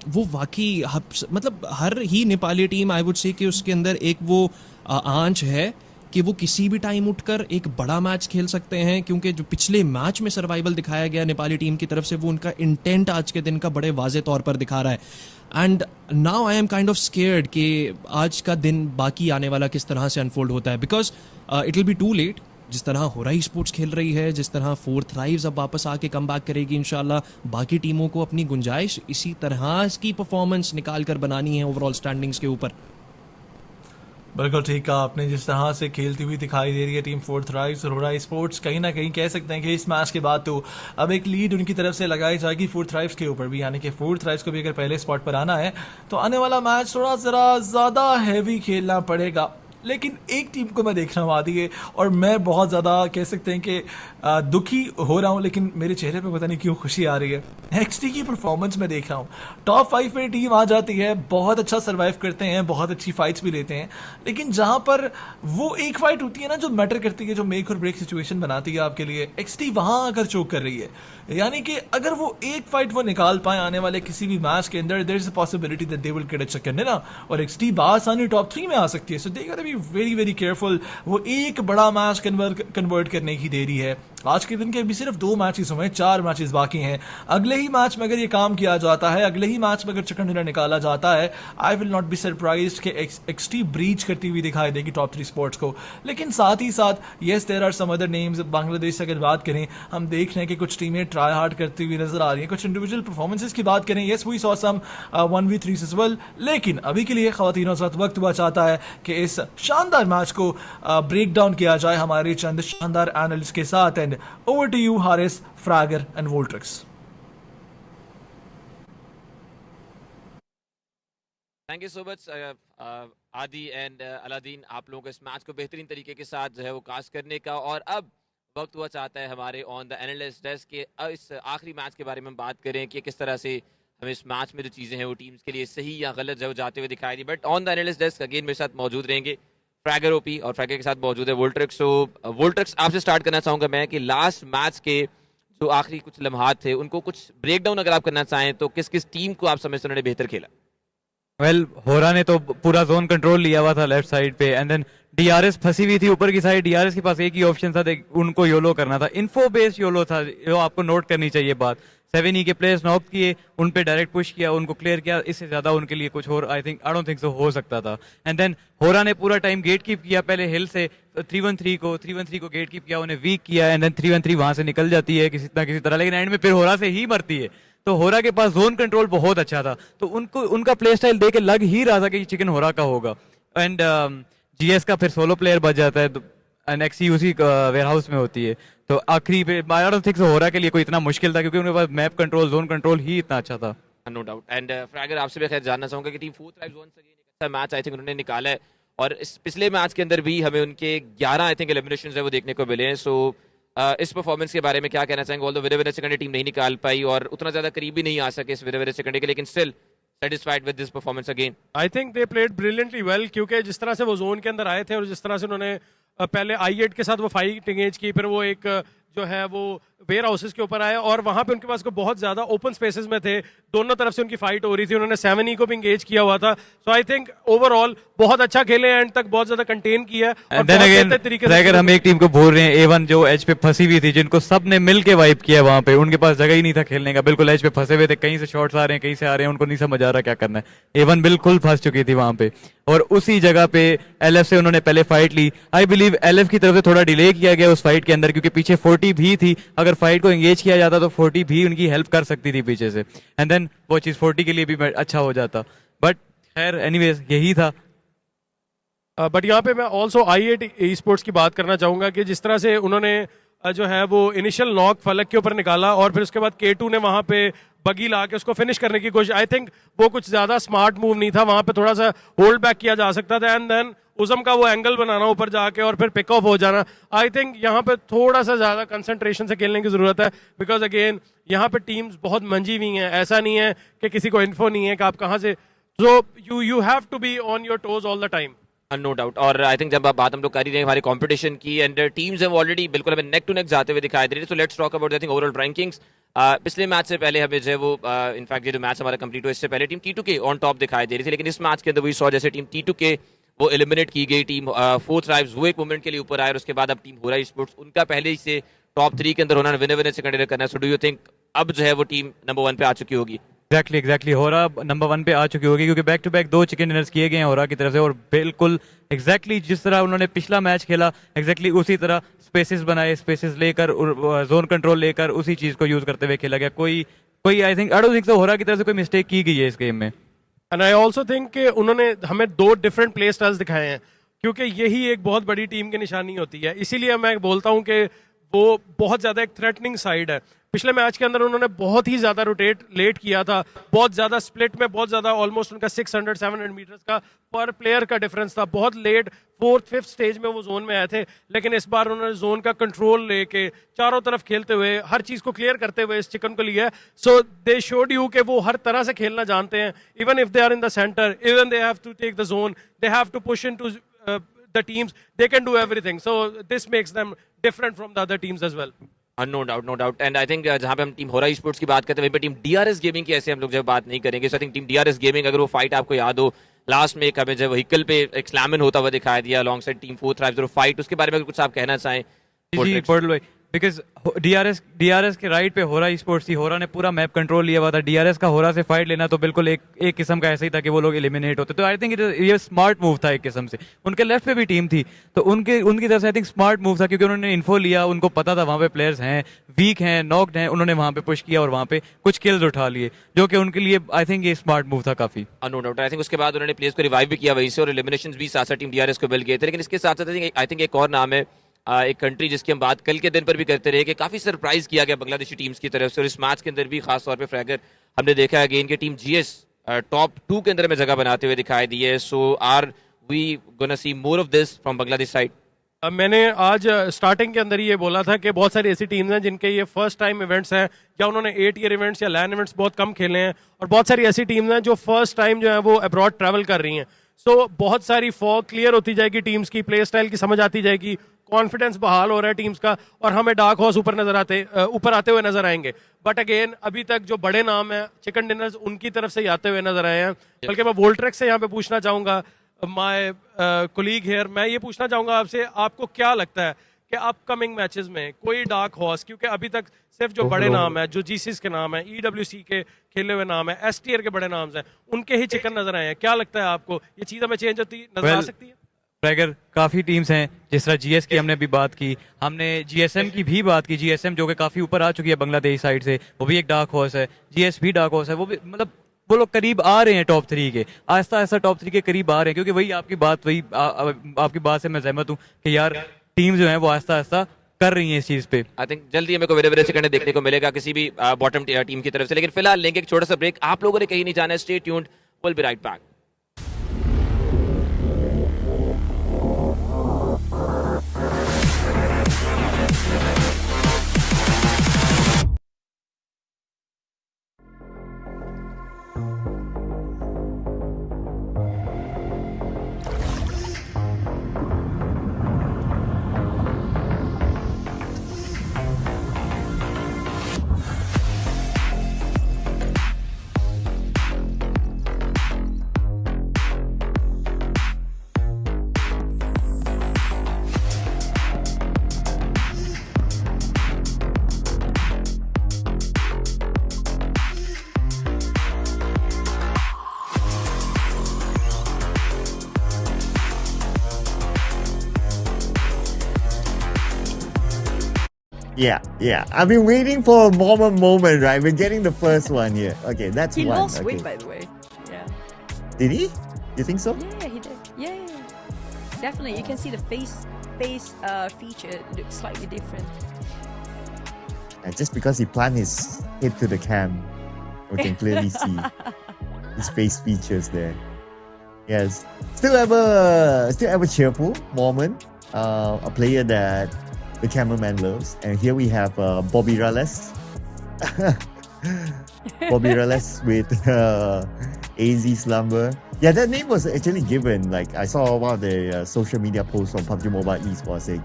वो वाकई मतलब हर ही Nepali team I would say कि उसके अंदर एक वो आंच है कि वो किसी भी टाइम उठकर एक बड़ा मैच खेल सकते हैं, क्योंकि जो पिछले मैच में सर्वाइवल दिखाया गया नेपाली टीम की तरफ से, वो उनका इंटेंट आज के दिन का बड़े वाजे तौर पर दिखा रहा है। And now I am kind of scared कि आज का दिन बाकी आने वाला किस तरह से अनफोल्ड होता है, because it will be too late. जिस तरह होरा स्पोर्ट्स खेल रही है, जिस तरह 4 थ्राइव्स अब वापस आके कम बैक करेगी इंशाल्लाह, बाकी टीमों को अपनी गुंजाइश इसी तरह की परफॉर्मेंस निकाल कर बनानी है ओवरऑल स्टैंडिंग्स के ऊपर। बिल्कुल ठीक कहा आपने। जिस तरह से खेलती हुई दिखाई दे रही है टीम 4 थ्राइव्स और होरा स्पोर्ट्स, कहीं ना कहीं कह सकते हैं कि इस मैच के बाद तो अब एक लीड उनकी तरफ से लगाई जाएगी 4 थ्राइव्स के ऊपर भी, यानी कि 4 थ्राइव्स को भी अगर पहले स्पॉट पर आना है तो आने वाला मैच थोड़ा जरा ज़्यादा हैवी खेलना पड़ेगा। लेकिन एक टीम को मैं देखना वादी है, और मैं बहुत ज़्यादा कह सकते हैं कि दुखी हो रहा हूँ, लेकिन मेरे चेहरे पे पता नहीं क्यों खुशी आ रही है। एक्सटी की परफॉर्मेंस में देख रहा हूँ, टॉप 5 में टीम आ जाती है, बहुत अच्छा सर्वाइव करते हैं, बहुत अच्छी फाइट्स भी लेते हैं, लेकिन जहाँ पर वो एक फाइट होती है ना जो मैटर करती है, जो मेक और ब्रेक सिचुएशन बनाती है आपके लिए, एक्सटी वहाँ आकर चोक कर रही है। यानी कि अगर वो एक फाइट वो निकाल पाए आने वाले किसी भी मैच के अंदर, there is a possibility that they will get a chicken dinner, और एक्सटी बासानी टॉप 3 में आ सकती है। सो दे गोटा बी वेरी वेरी केयरफुल। वो एक बड़ा मैच कन्वर्ट करने की देरी है। आज के दिन के भी सिर्फ 2 मैचेस हुए, 4 मैचेस बाकी हैं। अगले ही मैच में अगर ये काम किया जाता है, अगले ही मैच में अगर चिकन डिनर निकाला जाता है, I will not be surprised कि एक्सटी ब्रीच करती हुई दिखाई देगी टॉप 3 स्पोर्ट्स को। लेकिन साथ ही साथ yes there are some other names. Bangladesh से अगर बात करें, हम देख रहे हैं कि कुछ टीमें ट्राई हार्ड करती हुई नजर आ रही हैं। कुछ इंडिविजुअल परफॉर्मेंसेस की बात करें, yes we saw some 1v3s as well, लेकिन अभी के लिए खवातीन और साथ वक्त बचाता है कि इस शानदार मैच को ब्रेक डाउन किया जाए हमारे चंद शानदार एनालिस्ट के साथ। And over to you Haris, Fragger and Voltrix. Thank you so much Aadi and Aladdin, आप लोगों को इस मैच को बेहतरीन तरीके के साथ जो है वो कास्ट करने का। और अब वक्त हुआ चाहता है हमारे ऑन द एनालिस्ट डेस्क के इस आखिरी मैच के बारे में बात करें कि किस तरह से हमें इस मैच में जो चीज़ें हैं वो टीम्स के लिए सही या गलत जो जाते हुए दिखाई दी। But on the analyst desk again मेरे साथ मौजूद रहेंगे फ्रैगर ओपी, और फ्रैगर के साथ मौजूद है वोल्ट्रिक्स। सो वोल्ट्रिक्स, आपसे स्टार्ट करना चाहूँगा मैं कि लास्ट मैच के जो आखिरी कुछ लम्हात थे उनको कुछ ब्रेक डाउन अगर आप करना चाहें तो किस किस टीम को आप समझते उन्होंने बेहतर खेला? वेल, होरा ने तो पूरा जोन कंट्रोल लिया हुआ था लेफ्ट साइड पे, एंड देन डीआरएस फंसी हुई थी ऊपर की साइड। डीआरएस के पास एक ही ऑप्शन था, उनको योलो करना था, इन्फो बेस्ड योलो था, जो आपको नोट करनी चाहिए बात। 7E के प्लेयर्स नॉक किए, उन पे डायरेक्ट पुश किया, उनको क्लियर किया, इससे ज्यादा उनके लिए कुछ और आई डोंट थिंक सो हो सकता था। एंड देन होरा ने पूरा टाइम गेट कीप किया, पहले हिल से 313 को गेट कीप किया, उन्हें वीक किया, एंड देन 313 वहां से निकल जाती है किसी ना किसी तरह, लेकिन एंड में फिर होरा से ही मरती है। तो होरा के पास जोन कंट्रोल बहुत अच्छा था, तो उनको उनका प्ले स्टाइल देख के लग ही रहा था कि चिकन होरा का होगा। एंड जीएस का फिर सोलो प्लेयर बच जाता है, एंड एक्सी उसी वेयर हाउस में होती है। तो आखिरी पे आई डोंट थिंक सो होरा के लिए कोई इतना मुश्किल था, क्योंकि उनके पास मैप कंट्रोल, जोन कंट्रोल ही इतना अच्छा था। No doubt. एंड फ्रैगर, आपसे भी खैर जानना चाहूंगा कि टीम 4 थ्राइव्स वंस अगेन एक अच्छा मैच आई थिंक उन्होंने निकाला है, और इस पिछले मैच के अंदर भी हमें उनके 11 आई थिंक एलिमिनेशंस है वो देखने को मिले हैं। सो इस परफॉर्मेंस के बारे में क्या कहना चाहेंगे? ऑल्दो विनर सेकंड टीम नहीं निकाल पाई और उतना ज्यादा करीब भी नहीं आ सके इस विनर सेकंड के, लेकिन still satisfied with this performance again? I think they played brilliantly well, क्योंकि जिस तरह से वो जोन के अंदर आए थे और जिस तरह से उन्होंने पहले i8 के साथ वो फाइट एंगेज की, फिर वो एक जो है वो वेयर हाउसेस के ऊपर आए और वहां पे उनके पास को बहुत ज्यादा ओपन स्पेसेस में थे, दोनों तरफ से उनकी फाइट हो रही थी, उन्होंने 7E को भी एंगेज किया हुआ था. सो आई थिंक ओवरऑल बहुत अच्छा खेले, एंड तक बहुत ज्यादा कंटेन किया है. और देन बहुत अगेन बेहतर तरीके से अगर हम एक टीम को बोल रहे हैं A1 जो एज पे फंसी हुई थी, जिनको सबने मिल के वाइप किया वहां पे, उनके पास जगह ही नहीं था खेलने का, बिल्कुल एज पे फंसे हुए थे, कहीं से शॉट्स आ रहे हैं कहीं से आ रहे हैं, उनको नहीं समझ आ रहा क्या करना है. A1 बिल्कुल फंस चुकी थी वहां पे, और उसी जगह पे LF से उन्होंने पहले फाइट ली. आई बिलीव LF की तरफ से थोड़ा डिले किया गया उस फाइट के अंदर, क्योंकि पीछे 40 भी थी. अगर फाइट को एंगेज किया जाता तो 40 भी उनकी हेल्प कर सकती थी पीछे से, एंड देन वो चीज 40 के लिए भी अच्छा हो जाता. बट खैर एनीवेज यही था. बट यहाँ पे मैं ऑल्सो i8 esports की बात करना चाहूंगा कि जिस तरह से उन्होंने जो है वो इनिशियल नॉक फलक के ऊपर निकाला और फिर उसके बाद K2 ने वहां पे बगी ला के उसको फिनिश करने की कोशिश. आई थिंक वो कुछ ज्यादा स्मार्ट मूव नहीं था, वहां पे थोड़ा सा होल्ड बैक किया जा सकता था, एंड देन उज़म का वो एंगल बनाना ऊपर जाके और फिर पिक ऑफ हो जाना. आई थिंक यहाँ पे थोड़ा सा ज्यादा कंसंट्रेशन से खेलने की जरूरत है, बिकॉज अगेन यहाँ पे टीम्स बहुत मंजी हुई हैं. ऐसा नहीं है कि किसी को इन्फो नहीं है कि आप कहाँ से. So you have to be on your toes all the time. No doubt. और आई थिंक जब आप बात हम लोग कर ही रहे हैं हमारे कंपटीशन की, एंड टीम्स हैं ऑलरेडी बिल्कुल हमें नेक टू नेक जाते हुए दिखाई दे रही है. So let's talk about I think overall rankings. पिछले मैच से पहले हमें जो है वो इनफैक्ट ये जो मैच हमारा कंप्लीट हुआ इससे पहले टीम T2K ऑन टॉप दिखाई दे रही थी, लेकिन इस मैच के अंदर वही सॉ जैसे टीम T2K वो एलिमिनेट की गई. टीम 4 Thrives वो एक मोमेंट के लिए ऊपर आए और उसके बाद अब टीम होरा स्पोर्ट्स उनका पहले ही से टॉप 3 के अंदर होना, विनर विनर से कंटिन्यू करना. सो डू यू थिंक अब जो है वो टीम नंबर 1 पे आ चुकी होगी? एग्जैक्टली होरा नंबर 1 पे आ चुकी होगी, क्योंकि back to back 2 chicken dinners किए गए हैं होरा की तरफ से, और बिल्कुल एग्जैक्टली जिस तरह उन्होंने पिछला मैच खेला एग्जैक्टली उसी तरह स्पेसेस बनाए, स्पेसेस लेकर जोन कंट्रोल लेकर उसी चीज को यूज करते हुए खेला गया. कोई आई थिंक होरा की तरफ से कोई मिस्टेक की गई है इस गेम में. एंड आई ऑल्सो थिंक कि उन्होंने हमें 2 डिफरेंट प्ले स्टाइल्स दिखाए हैं, क्योंकि यही एक बहुत बड़ी टीम की निशानी होती है. इसीलिए मैं बोलता हूं कि वो बहुत ज्यादा एक थ्रेटनिंग साइड है. पिछले मैच के अंदर उन्होंने बहुत ही ज्यादा रोटेट लेट किया था, बहुत ज्यादा स्प्लिट में, बहुत ज्यादा ऑलमोस्ट उनका 600-700 मीटर्स का पर प्लेयर का डिफरेंस था. बहुत लेट 4th-5th स्टेज में वो जोन में आए थे, लेकिन इस बार उन्होंने जोन का कंट्रोल लेके चारों तरफ खेलते हुए हर चीज को क्लियर करते हुए इस चिकन को लिया. सो दे शोड यू कि वो हर तरह से खेलना जानते हैं. Even if they are in the centre, even they have to take the zone, they have to push into the teams, they can do everything. So this makes them different from the other teams as well. No doubt no doubt. And I think जहां पे हम team होरा sports की बात करते हैं वहीं पे टीम DRS गेमिंग की ऐसे हम लोग जब बात नहीं करेंगे. So I think team DRS gaming, अगर वो फाइट आपको याद हो लास्ट में एक हमें जब व्हीकल पे एक स्लैमन होता हुआ दिखाई दिया अलॉन्ग साइड टीम 4 Thrives, जो फाइट उसके बारे में अगर कुछ आप कहना चाहें. जी बिकॉज डीआरएस के राइट पे होरा स्पोर्ट्स थी, होरा ने पूरा मैप कंट्रोल लिया हुआ था. डीआरएस का होरा से फाइट लेना तो बिल्कुल एक किस्म का ऐसा ही था कि वो लोग एलिमिनेट होते. तो आई थिंक ये स्मार्ट मूव था एक किस्म से. उनके लेफ्ट पे भी टीम थी, तो उनकी तरफ से आई थिंक स्मार्ट मूव था, क्योंकि उन्होंने इन्फो लिया, उनको पता था वहां पे प्लेयर्स हैं, वीक हैं, नॉक्ड हैं, उन्होंने वहां पे पुश किया और वहां पे कुछ किल्स उठा लिए, जो कि उनके लिए आई थिंक ये स्मार्ट मूव था काफी. No doubt. आई थिंक उसके बाद उन्होंने प्लेयर्स को रिवाइव भी किया वहीं से, और एलिमिनेशंस भी साथ साथ टीम DRS को मिल गए थे. लेकिन इसके साथ साथ आई थिंक एक और नाम है, एक कंट्री जिसकी हम बात कल के दिन पर भी करते रहे कि काफी सरप्राइज किया गया बांग्लादेशी टीम्स की तरफ से, और इस मैच के अंदर भी खास तौर पे फ्रैगर हमने देखा है अगेन की टीम GS टॉप 2 के अंदर में जगह बनाते हुए दिखाई दी है. So are we gonna see more of this from Bangladesh side? मैंने आज स्टार्टिंग के अंदर ही ये बोला था कि बहुत सारी ऐसी टीम्स हैं जिनके ये फर्स्ट टाइम इवेंट्स हैं, या उन्होंने 8 ईयर इवेंट्स या लैन इवेंट्स बहुत कम खेले हैं, और बहुत सारी ऐसी टीम्स हैं जो फर्स्ट टाइम जो है वो अब्रॉड ट्रैवल कर रही हैं. सो बहुत सारी फॉग क्लियर होती जाएगी, टीम्स की प्ले स्टाइल की समझ आती जाएगी, कॉन्फिडेंस बहाल हो रहा है टीम्स का, और हमें डार्क हॉर्स ऊपर आते हुए नजर आएंगे. बट अगेन अभी तक जो बड़े नाम है चिकन डिनर्स उनकी तरफ से ही आते हुए नजर आए हैं. बल्कि मैं वोल्ट्रेक्स से यहाँ पे पूछना चाहूंगा, माय कोलीग हियर, मैं ये पूछना चाहूंगा आपसे, आपको क्या लगता है कि अपकमिंग मैचेस में कोई डार्क हॉर्स, क्योंकि अभी तक सिर्फ जो बड़े नाम है, जो GCs के नाम है, EWC के खेले हुए नाम है, S tier के बड़े नाम हैं, उनके ही चिकन नजर आए हैं, क्या लगता है आपको ये चीज हमें चेंज होती नजर आ सकती है? फ्रैगर काफी टीम्स हैं, जिस तरह GS की हमने भी बात की, हमने GSM की भी बात की. GSM जो कि काफी ऊपर आ चुकी है बांग्लादेश साइड से, वो भी एक डार्क हॉर्स है. GS भी डार्क हॉर्स है, वो भी मतलब वो लोग करीब आ रहे हैं टॉप 3 के, आहिस्ता आहिस्ता टॉप 3 के करीब आ रहे हैं. क्योंकि वही आपकी बात से मैं सहमत हूँ कि यार टीम जो है वो आहिस्ता आहिस्ता कर रही है इस चीज पे. आई थिंक जल्दी हमें को वेरे वेरे सेकंड देखने को मिलेगा किसी भी बॉटम टीम की तरफ से. लेकिन फिलहाल लेंगे एक छोटा सा ब्रेक. आप लोगों ने कहीं नहीं जाना है, stay tuned, will be right back. Yeah. I've been waiting for a moment, right? We're getting the first one here. Okay, that's He one. lost Okay. weight, by the way. Yeah. Did he? You think so? Yeah, he did. Yeah. Definitely, you can see the face feature looks slightly different. Just because he planted his head to the cam, we can clearly see his face features there. Yes. Still ever cheerful, Mormon, a player that the cameraman loves. And here we have Bobby Rales. Bobby Rales with AZ Slumber. Yeah, that name was actually given. Like, I saw one of the social media posts from PUBGMobile esports saying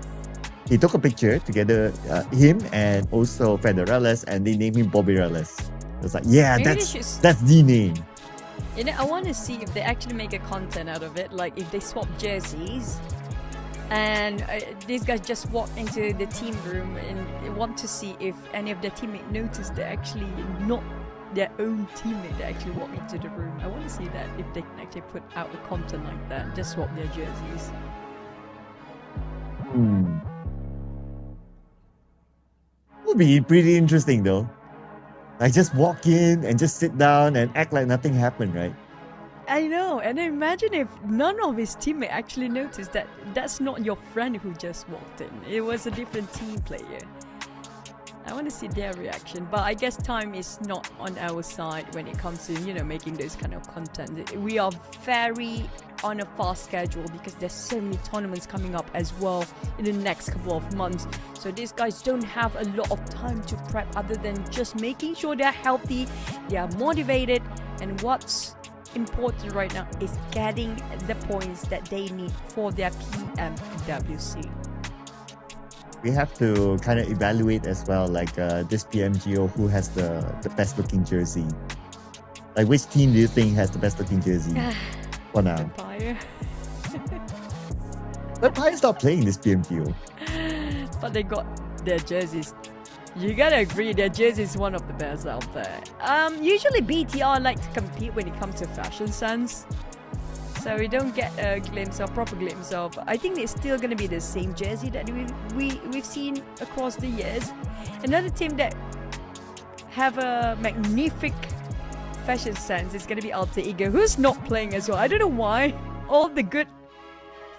he took a picture together, him and also Federales, and they named him Bobby Rales. It's like, yeah, Maybe that's the name. You know, I want to see if they actually make a content out of it, like if they swap jerseys and these guys just walk into the team room and want to see if any of their teammates notice they're actually not their own teammate that actually walk into the room. I want to see that, if they can actually put out the content like that, just swap their jerseys. Would be pretty interesting though. Like, just walk in and just sit down and act like nothing happened, right? I know, and imagine if none of his teammates actually noticed that that's not your friend who just walked in. It was a different team player. I want to see their reaction, but I guess time is not on our side when it comes to, you know, making those kind of content. We are very on a fast schedule because there's so many tournaments coming up as well in the next couple of months. So these guys don't have a lot of time to prep other than just making sure they're healthy, they are motivated, and what's important right now is getting the points that they need for their PMWC. We have to kind of evaluate as well, like this PMGO, who has the best looking jersey. Like, which team do you think has the best looking jersey for now? Empire. Empire's not playing this PMGO. But they got their jerseys. You gotta agree, their jersey is one of the best out there. Usually BTR like to compete when it comes to fashion sense. So we don't get a proper glimpse of. I think it's still gonna be the same jersey that we've seen across the years. Another team that have a magnific fashion sense is gonna be Alter Ego, who's not playing as well. I don't know why. All the good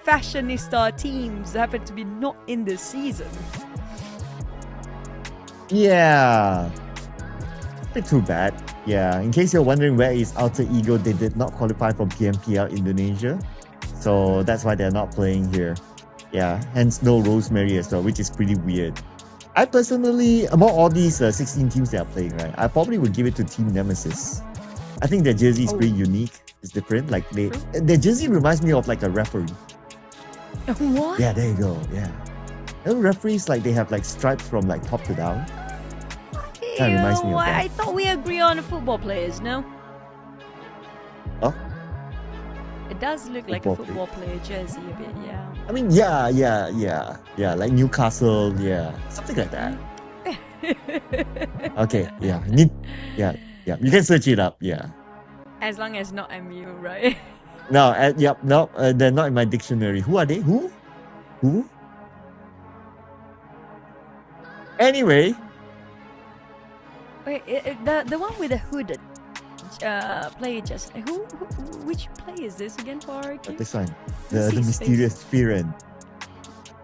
fashionista teams happen to be not in this season. Yeah. A bit too bad. Yeah, in case you're wondering where is Alter Ego, they did not qualify from PMPL Indonesia. So that's why they're not playing here. Yeah, hence no Rosemary as well, which is pretty weird. I personally, among all these 16 teams that are playing, right, I probably would give it to Team Nemesis. I think their jersey is pretty unique. It's different. Like, their jersey reminds me of like a referee. What? Yeah, there you go. Yeah. You know, referees, like, they have like stripes from like top to down. That reminds me of that. I thought we agree on the football players, no? Oh? It does look like a football player jersey a bit, yeah. I mean, yeah, like Newcastle, yeah, something like that. Okay, yeah, you can search it up, yeah. As long as not MU, right? No, they're not in my dictionary. Who are they? Who? Anyway. Wait, the one with the hooded player just which player is this again for RQ? This one, the mysterious Firen.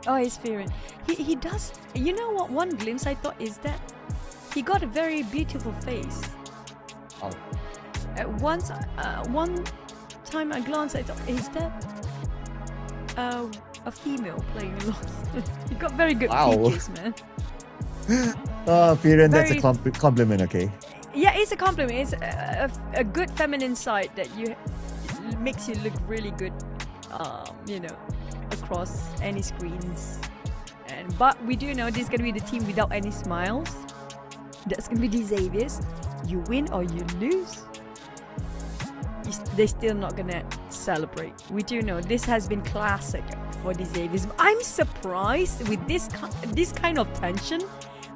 Oh, it's Firen. He does. You know what? One glimpse I thought is that he got a very beautiful face. Oh. One time I glanced, I thought, is that a female playing along? He got very good features, man. Oh, Firen, that's a compliment, okay? Yeah, it's a compliment. It's a good feminine side that makes you look really good, across any screens. But we do know this is gonna be the team without any smiles. That's gonna be the Xaviers. You win or you lose, they're still not gonna celebrate. We do know this has been classic for the Xaviers. I'm surprised with this kind of tension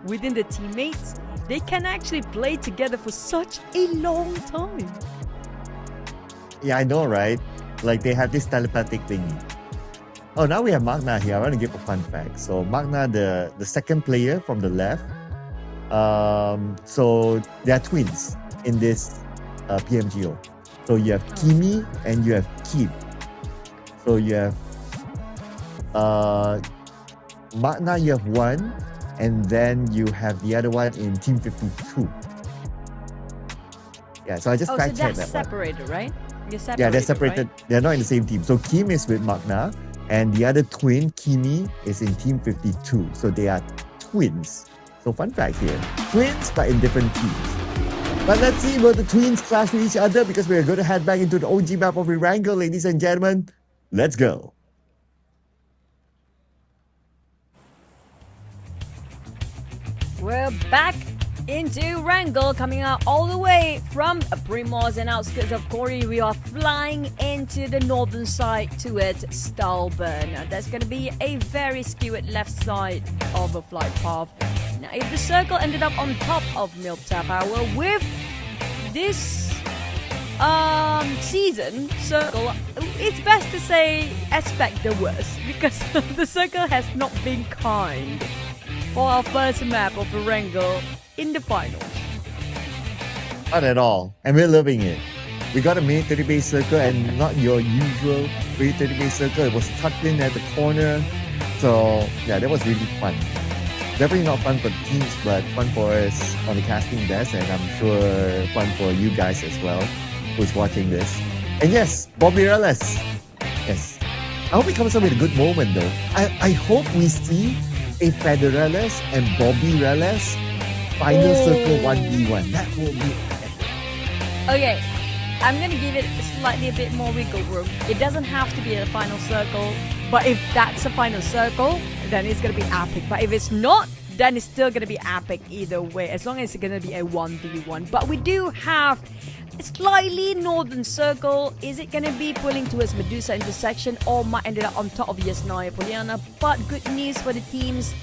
within the teammates. They can actually play together for such a long time. Yeah, I know, right? Like, they have this telepathic thingy. Oh, now we have Magna here. I want to give a fun fact. So Magna, the second player from the left. So they are twins in this PMGO. So you have Kimi and you have Kim. So you have Magna, you have one, and then you have the other one in Team 52. Yeah, so I just Oh, so fact checked that's that one. separated, right? You're separated, Yeah, they're separated. right? They're not in the same team. So Kim is with Magna, and the other twin, Kimi, is in Team 52. So they are twins. So fun fact here. Twins, but in different teams. But let's see will the twins clash with each other, because we're going to head back into the OG map of Erangel, ladies and gentlemen. Let's go. We're back into Wrangle, coming out all the way from Primos and outskirts of Corey. We are flying into the northern side towards Stalburn. That's going to be a very skewed left side of the flight path. Now, if the circle ended up on top of Miltap Power with this season circle, it's best to say expect the worst, because the circle has not been kind for our first map of Erangel in the finals. Not at all. And we're loving it. We got a mini 30 base circle, and not your usual free 30 base circle. It was tucked in at the corner. So yeah, that was really fun. Definitely not fun for the teams, but fun for us on the casting desk, and I'm sure fun for you guys as well who's watching this. And yes, Bobby Reles. Yes. I hope it comes up with a good moment though. I hope we see a Federales and Bobby Reles final circle 1v1. That will be epic. Okay, I'm gonna give it slightly a bit more wiggle room. It doesn't have to be a final circle, but if that's a final circle, then it's gonna be epic. But if it's not, then it's still gonna be epic either way, as long as it's gonna be a 1v1. But we do have a slightly northern circle. Is it gonna be pulling towards Medusa intersection, or might end up on top of Yasnaya Poliana? But good news for the teams,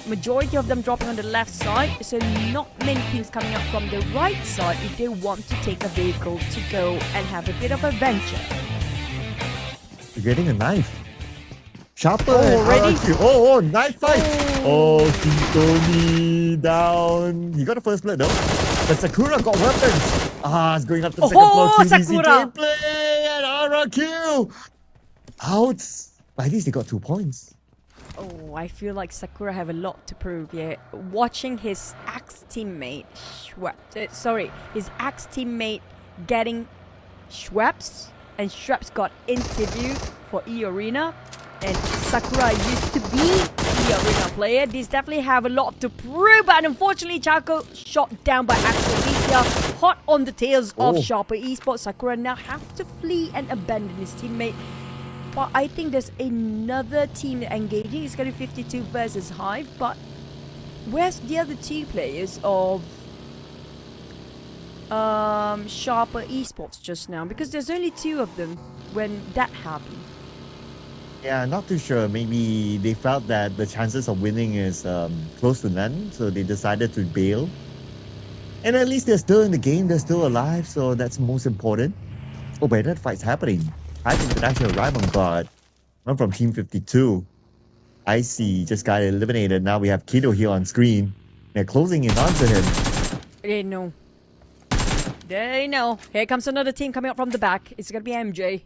majority of them dropping on the left side, so not many teams coming up from the right side if they want to take a vehicle to go and have a bit of adventure. You're getting a knife. Sharper Oh, and already? RRQ. Oh, knife fight. Oh, Tony down. He got a first blood though. But Sakura got weapons. It's going up to the second floor. QVC Sakura. gameplay and RRQ. Out. But at least they got 2 points. Oh, I feel like Sakura have a lot to prove here. Watching his ex-teammate his ex-teammate getting Schweppes, and Schweppes got interviewed for E-Arena, and Sakura used to be E-Arena player. These definitely have a lot to prove, but unfortunately Chaco shot down by Axel. Hot on the tails of Sharper Esports. Sakura now have to flee and abandon his teammate. But I think there's another team engaging. It's going to be 52 versus Hive. But where's the other two players of Sharper Esports just now? Because there's only 2 of them when that happened. Yeah, not too sure. Maybe they felt that the chances of winning is close to none, so they decided to bail. And at least they're still in the game. They're still alive, so that's most important. Oh, but that fight's happening. Hive International arrived on guard. I'm from Team 52. I see, just got eliminated. Now we have Kido here on screen. They're closing in onto him. They know. They know. Here comes another team coming up from the back. It's going to be MJ.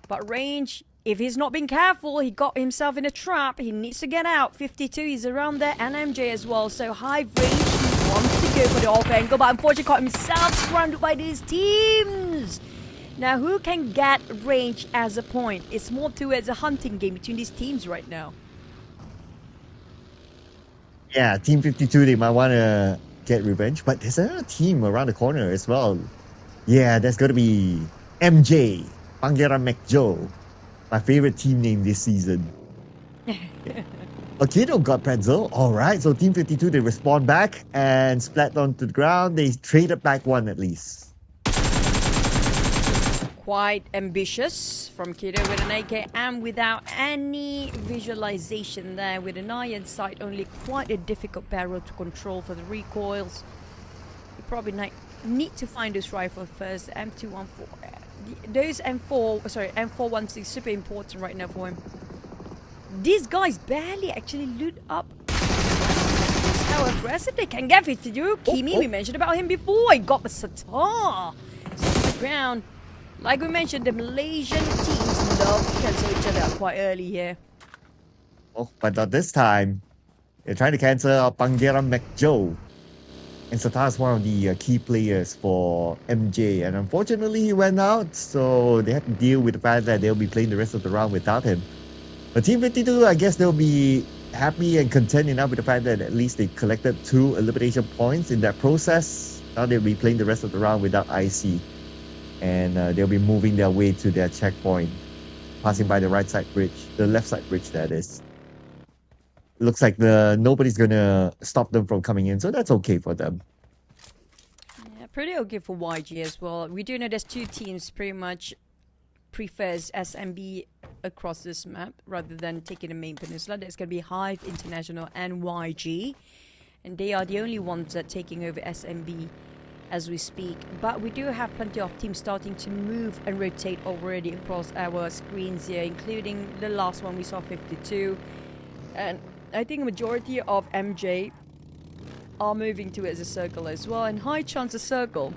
But Range, if he's not being careful, he got himself in a trap. He needs to get out. 52 is around there, and MJ as well. So Hive Range, he wants to go for the off angle, but unfortunately caught himself surrounded by these teams. Now, who can get Range as a point? It's more towards a hunting game between these teams right now. Yeah, Team 52, they might want to get revenge, but there's another team around the corner as well. Yeah, that's going to be MJ, Pangeran McJoe, my favorite team name this season. Akido got Pretzel. Alright, so Team 52, they respond back and splat onto the ground. They traded back 1 at least. Quite ambitious from Kido with an AK and without any visualization there with an iron sight. Only quite a difficult barrel to control for the recoils. You probably need to find this rifle first. M214. Those M416 super important right now for him. these guys barely actually loot up. That's how aggressive they can get. 52. Kimi, we mentioned about him before. He got the Satar. So on the ground. Like we mentioned, the Malaysian teams love to cancel each other out quite early here. Oh, but not this time. They're trying to cancel Pangeran McJoe. And Satar is one of the key players for MJ. And unfortunately, he went out. So they had to deal with the fact that they'll be playing the rest of the round without him. But Team 52, I guess they'll be happy and content enough with the fact that at least they collected 2 elimination points in that process. Now they'll be playing the rest of the round without IC. And they'll be moving their way to their checkpoint, passing by the right side bridge, the left side bridge that is. Looks like nobody's gonna stop them from coming in, so that's okay for them. Yeah, pretty okay for YG as well. We do know there's 2 teams pretty much prefers SMB across this map rather than taking the main peninsula. There's gonna be Hive International and YG, and they are the only ones that are taking over SMB as we speak. But we do have plenty of teams starting to move and rotate already across our screens here, including the last one we saw, 52. And I think a majority of MJ are moving towards a circle as well, and high chance a circle.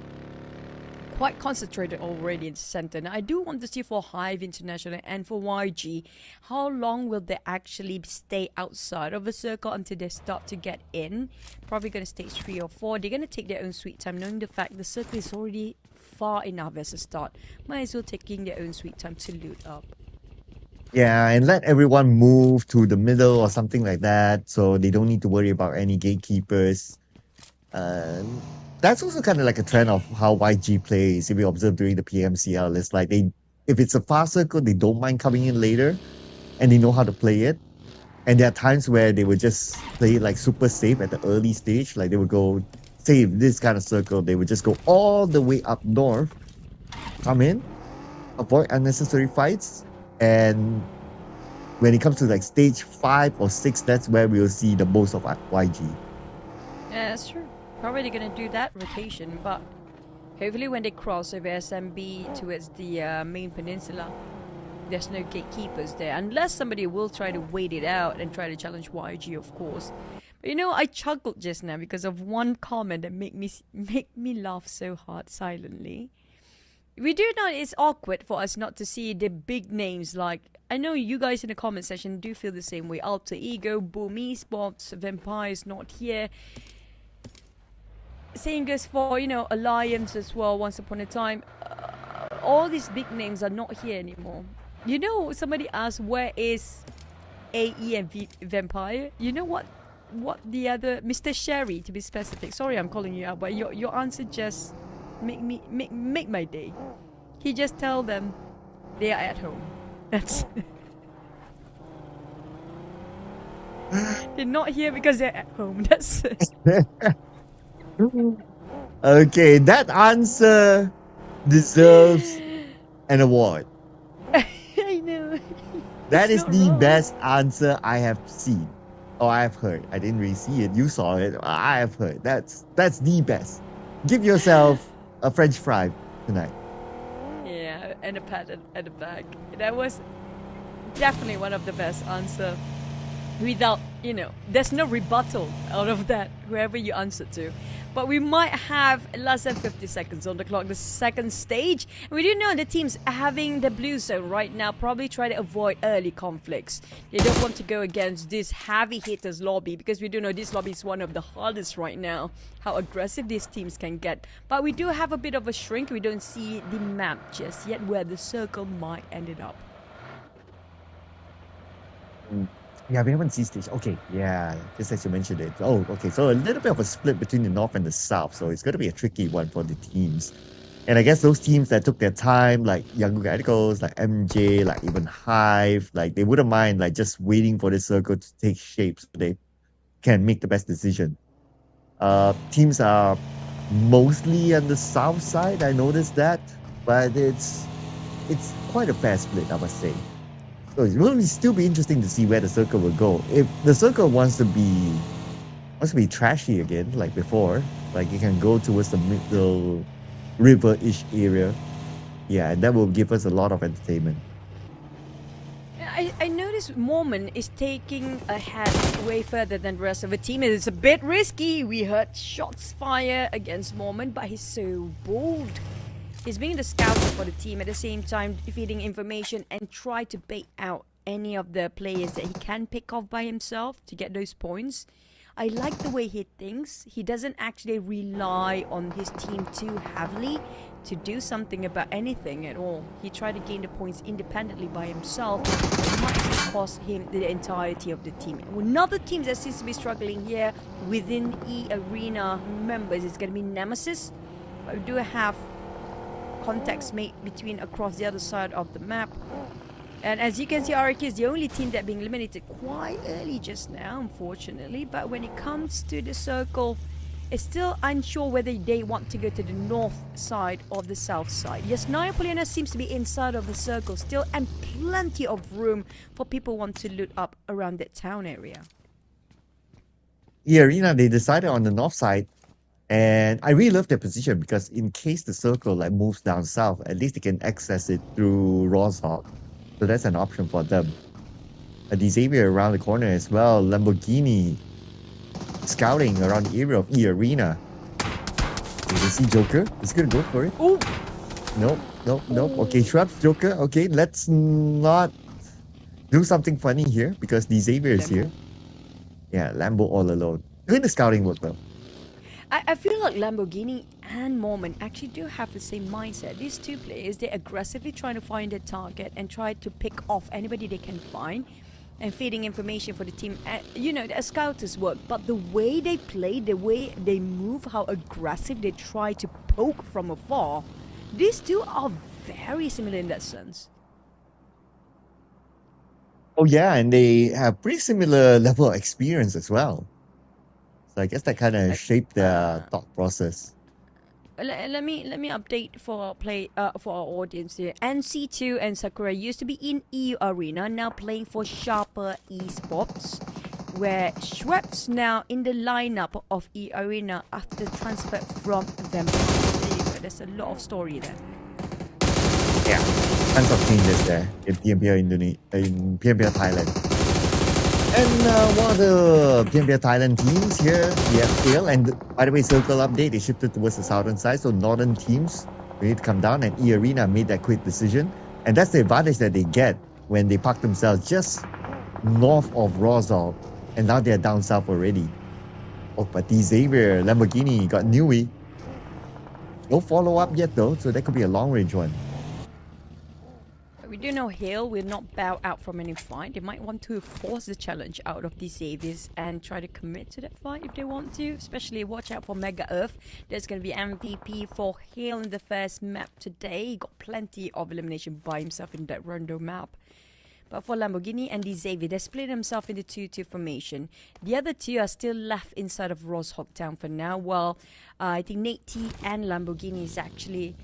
Quite concentrated already in the center. Now I do want to see for Hive International and for YG, how long will they actually stay outside of the circle until they start to get in? Probably going to stage 3 or 4. They're going to take their own sweet time, knowing the fact the circle is already far enough as a start. Might as well taking their own sweet time to loot up. Yeah, and let everyone move to the middle or something like that, so they don't need to worry about any gatekeepers. That's also kind of like a trend of how YG plays. If you observe during the PMCL, it's like if it's a fast circle, they don't mind coming in later, and they know how to play it. And there are times where they would just play it like super safe at the early stage. Like they would go, say this kind of circle, they would just go all the way up north, come in, avoid unnecessary fights, and when it comes to like stage 5 or 6, that's where we'll see the most of YG. Yeah, that's true. Probably gonna do that rotation, but hopefully when they cross over SMB towards the main peninsula, there's no gatekeepers there, unless somebody will try to wait it out and try to challenge YG, of course. But you know, I chuckled just now because of one comment that make me laugh so hard silently. We do know it's awkward for us not to see the big names. Like, I know you guys in the comment section do feel the same way. Alter Ego, Boom Esports, Vampire's not here. Same goes for, you know, Alliance as well, once upon a time. All these big names are not here anymore. You know, somebody asked, where is AE and Vampire? You know what the other... Mr. Sherry, to be specific. Sorry I'm calling you out, but your answer just make my day. He just tell them they are at home. That's... They're not here because they're at home. That's... Okay, that answer deserves an award. I know. That It's is not the wrong. best answer I have seen. Or I have heard. I didn't really see it. You saw it. I have heard. That's the best. Give yourself a French fry tonight. Yeah, and a pat at the back. That was definitely one of the best answer. Without, you know, there's no rebuttal out of that, whoever you answer to. But we might have less than 50 seconds on the clock, the second stage. And we do know the teams having the blue zone right now probably try to avoid early conflicts. They don't want to go against this heavy hitters lobby, because we do know this lobby is one of the hardest right now, how aggressive these teams can get. But we do have a bit of a shrink. We don't see the map just yet where the circle might end it up. Yeah, we haven't seen stage. Okay, yeah, just as you mentioned it. Oh, okay, so a little bit of a split between the north and the south. So it's going to be a tricky one for the teams. And I guess those teams that took their time, like Young Radicals, like MJ, like even Hive, like they wouldn't mind like just waiting for the circle to take shape so they can make the best decision. Teams are mostly on the south side, I noticed that, but it's quite a fair split, I must say. So it will still be interesting to see where the circle will go. If the circle wants to be trashy again, like before, like it can go towards the middle river-ish area. Yeah, and that will give us a lot of entertainment. I noticed notice Mormon is taking ahead way further than the rest of the team. It's a bit risky. We heard shots fire against Mormon, but he's so bold. He's being the scouter for the team at the same time, feeding information and try to bait out any of the players that he can pick off by himself to get those points. I like the way he thinks. He doesn't actually rely on his team too heavily to do something about anything at all. He tried to gain the points independently by himself. It might cost him the entirety of the team. Another team that seems to be struggling here within E-Arena members is going to be Nemesis. But we do have contacts made between across the other side of the map. And as you can see, RK is the only team that being eliminated quite early just now, unfortunately. But when it comes to the circle, it's still unsure whether they want to go to the north side or the south side. Yes, Neopoliana seems to be inside of the circle still, and plenty of room for people want to loot up around that town area. E-Arena, they decided on the north side. And I really love their position because in case the circle like moves down south, at least they can access it through Roshawk. So that's an option for them. Xavier around the corner as well. Lamborghini scouting around the area of E-Arena. You can see Joker. He's going to go for it. Oh! Nope. Okay, Shrubs, Joker. Okay, let's not do something funny here because Xavier is here. Yeah, Lambo all alone. Doing the scouting work though. I feel like Lamborghini and Mormon actually do have the same mindset. These two players, they're aggressively trying to find a target and try to pick off anybody they can find and feeding information for the team. You know, as scouters work, but the way they play, the way they move, how aggressive they try to poke from afar, these two are very similar in that sense. Oh yeah, and they have pretty similar level of experience as well. So I guess that kind of shaped their thought process. Let me update for our audience here. NC2 and Sakura used to be in E-Arena, now playing for Sharper Esports, where Schweppes now in the lineup of E-Arena after transfer from them. There's a lot of story there. Yeah, tons of changes there in PMGO Thailand. And one of the PMGO Thailand teams here, we have Tail. And by the way, circle update, they shifted towards the southern side. So northern teams, we need to come down, and E-Arena made that quick decision. And that's the advantage that they get when they park themselves just north of Rosal. And now they're down south already. Oh, but Xavier, Lamborghini got Nui. No follow-up yet though, so that could be a long-range one. We do know Hale will not bow out from any fight. They might want to force the challenge out of these Xaviers and try to commit to that fight if they want to. Especially watch out for Mega Earth. There's going to be MVP for Hale in the first map today. He got plenty of elimination by himself in that Rondo map. But for Lamborghini and Xavier, they split themselves into 2-2 formation. The other two are still left inside of Roshawk Town for now. While I think Nate T and Lamborghini is actually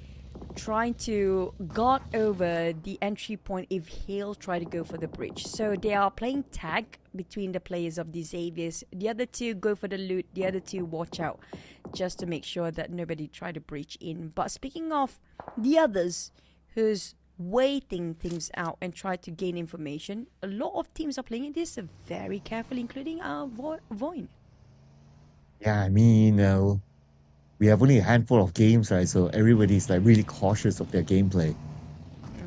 trying to guard over the entry point if Hale try to go for the bridge. So they are playing tag between the players of the Xaviers. The other two go for the loot. The other two watch out just to make sure that nobody try to breach in. But speaking of the others who's waiting things out and try to gain information, a lot of teams are playing this very carefully, including Voin. Yeah, I mean, we have only a handful of games, right? So everybody's like really cautious of their gameplay.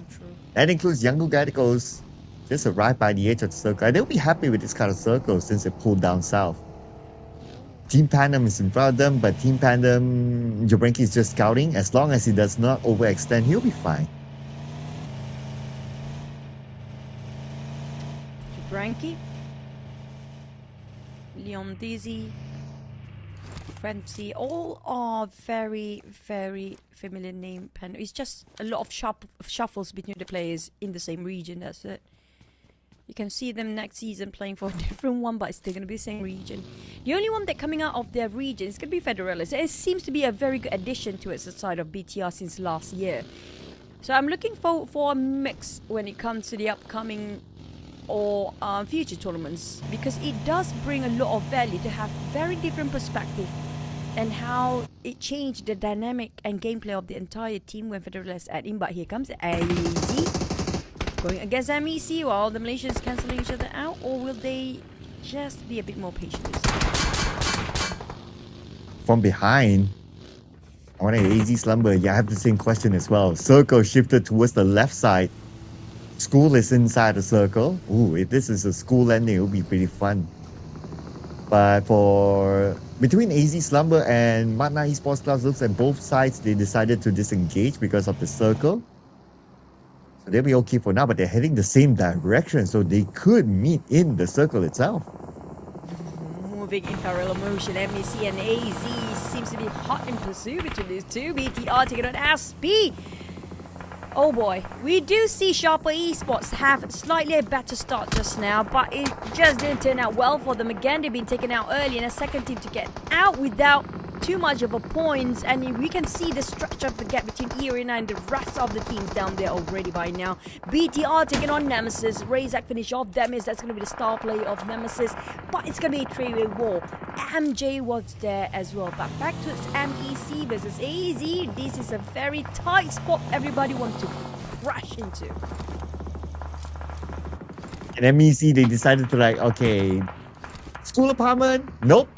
True. That includes Young Galacticos just arrived by the edge of the circle. They'll be happy with this kind of circle since they pulled down south. Team Pandem is in front of them, but Team Pandem, Jabranki is just scouting. As long as he does not overextend, he'll be fine. Jabranki, Leon Dizzy, Frenzy, all are very, very familiar name. It's just a lot of shuffles between the players in the same region, that's it. You can see them next season playing for a different one, but it's still going to be the same region. The only one that coming out of their region is going to be Federalis. It seems to be a very good addition to its side of BTR since last year. So I'm looking for a mix when it comes to the upcoming or future tournaments, because it does bring a lot of value to have very different perspective and how it changed the dynamic and gameplay of the entire team when Federalis add in. But here comes AZ going against MEC while the Malaysians cancelling each other out, or will they just be a bit more patient this time? From behind, I want an AZ Slumber. Yeah, I have the same question as well. Circle shifted towards the left side. School is inside the circle. Ooh, if this is a school landing, it will be pretty fun. But for between AZ Slumber and Matna Esports Club, looks at both sides, they decided to disengage because of the circle. So they'll be okay for now, but they're heading the same direction, so they could meet in the circle itself. Moving in parallel motion, MEC and AZ seems to be hot in pursuit between these two. BTR taking on SP. Oh boy, we do see Sharper Esports have slightly a better start just now, but it just didn't turn out well for them. Again, they've been taken out early, and a second team to get out without too much of a points, and we can see the stretch of the gap between Arena and the rest of the teams down there already by now. BTR taking on Nemesis. Razak finish off Demis. That's going to be the star player of Nemesis, but it's going to be a three-way war. MJ was there as well, but back to its MEC versus AZ. This is a very tight spot everybody wants to crash into. And MEC, they decided to okay, school apartment? Nope,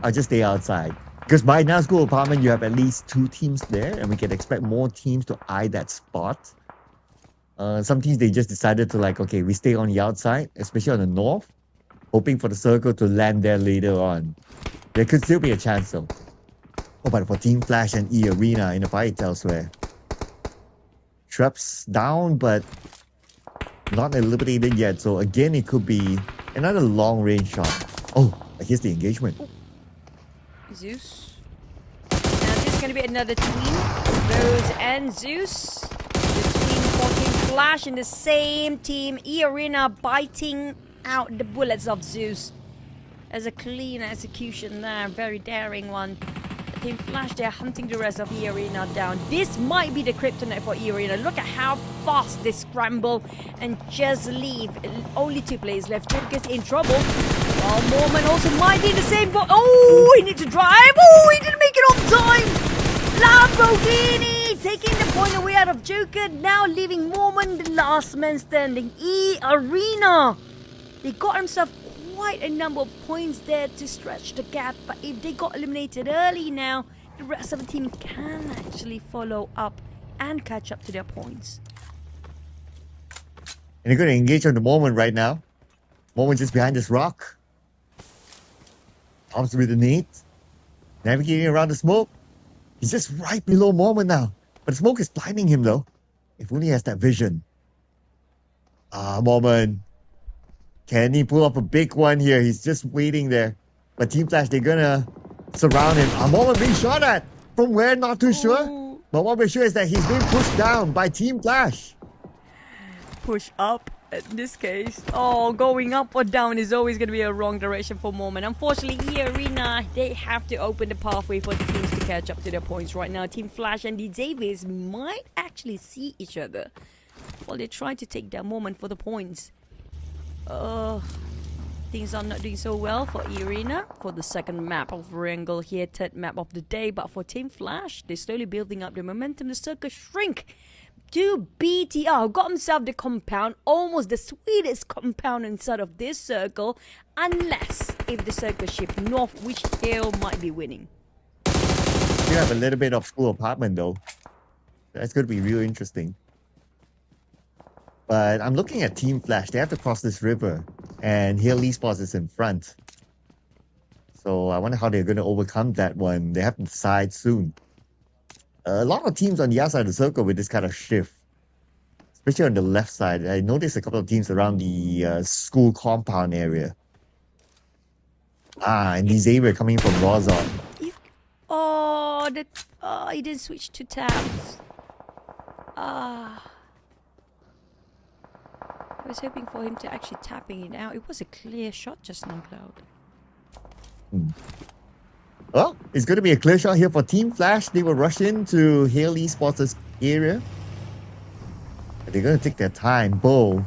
I'll just stay outside. Because by now, school apartment, you have at least 2 teams there, and we can expect more teams to eye that spot. Some teams, they just decided to okay, we stay on the outside, especially on the north, hoping for the circle to land there later on. There could still be a chance though. Oh, but for Team Flash and E Arena in the fight elsewhere. Traps down, but not eliminated yet, so again, it could be another long range shot. Oh, here's the engagement. Zeus. Now this is going to be another team. Rose and Zeus. The team for Team Flash in the same team. E-Arena biting out the bullets of Zeus. As a clean execution there. Very daring one. Team Flash, they're hunting the rest of E-Arena down. This might be the kryptonite for E-Arena. Look at how fast they scramble and just leave. Only 2 players left. Turk is in trouble. Well, Mormon also might be the same. Oh, he needs to drive. Oh, he didn't make it on time. Lamborghini taking the point away out of Joker. Now leaving Mormon the last man standing. E-Arena. They got themselves quite a number of points there to stretch the gap, but if they got eliminated early now, the rest of the team can actually follow up and catch up to their points. And they're going to engage on the Moment right now. Moment just behind this rock. Tops with the nade. Navigating around the smoke. He's just right below Moment now. But the smoke is blinding him though. If only he has that vision. Moment. Can he pull up a big one here? He's just waiting there. But Team Flash, they're gonna surround him. Moment being shot at. From where? Not too sure. But what we're sure is that he's being pushed down by Team Flash. Push up in this case. Oh, going up or down is always going to be a wrong direction for Moment. Unfortunately, E-Arena, they have to open the pathway for the teams to catch up to their points right now. Team Flash and the Xaviers might actually see each other while they try to take that Moment for the points. Things are not doing so well for E-Arena for the second map of Wrangle here, third map of the day. But for Team Flash, they're slowly building up their momentum. The circle shrink to BTR. Got himself the compound, almost the sweetest compound inside of this circle. Unless if the circle shift north, which Hale might be winning. You have a little bit of school apartment though. That's going to be real interesting. But I'm looking at Team Flash. They have to cross this river. And Hale Esports is in front. So I wonder how they're going to overcome that one. They have to decide soon. A lot of teams on the outside of the circle with this kind of shift. Especially on the left side. I noticed a couple of teams around the school compound area. And these Xavier coming from Rozon. He didn't switch to tabs. I was hoping for him to actually tapping it out. It was a clear shot just now, Cloud. Well, it's going to be a clear shot here for Team Flash. They will rush into Hale Esports' area. But they're going to take their time. Bo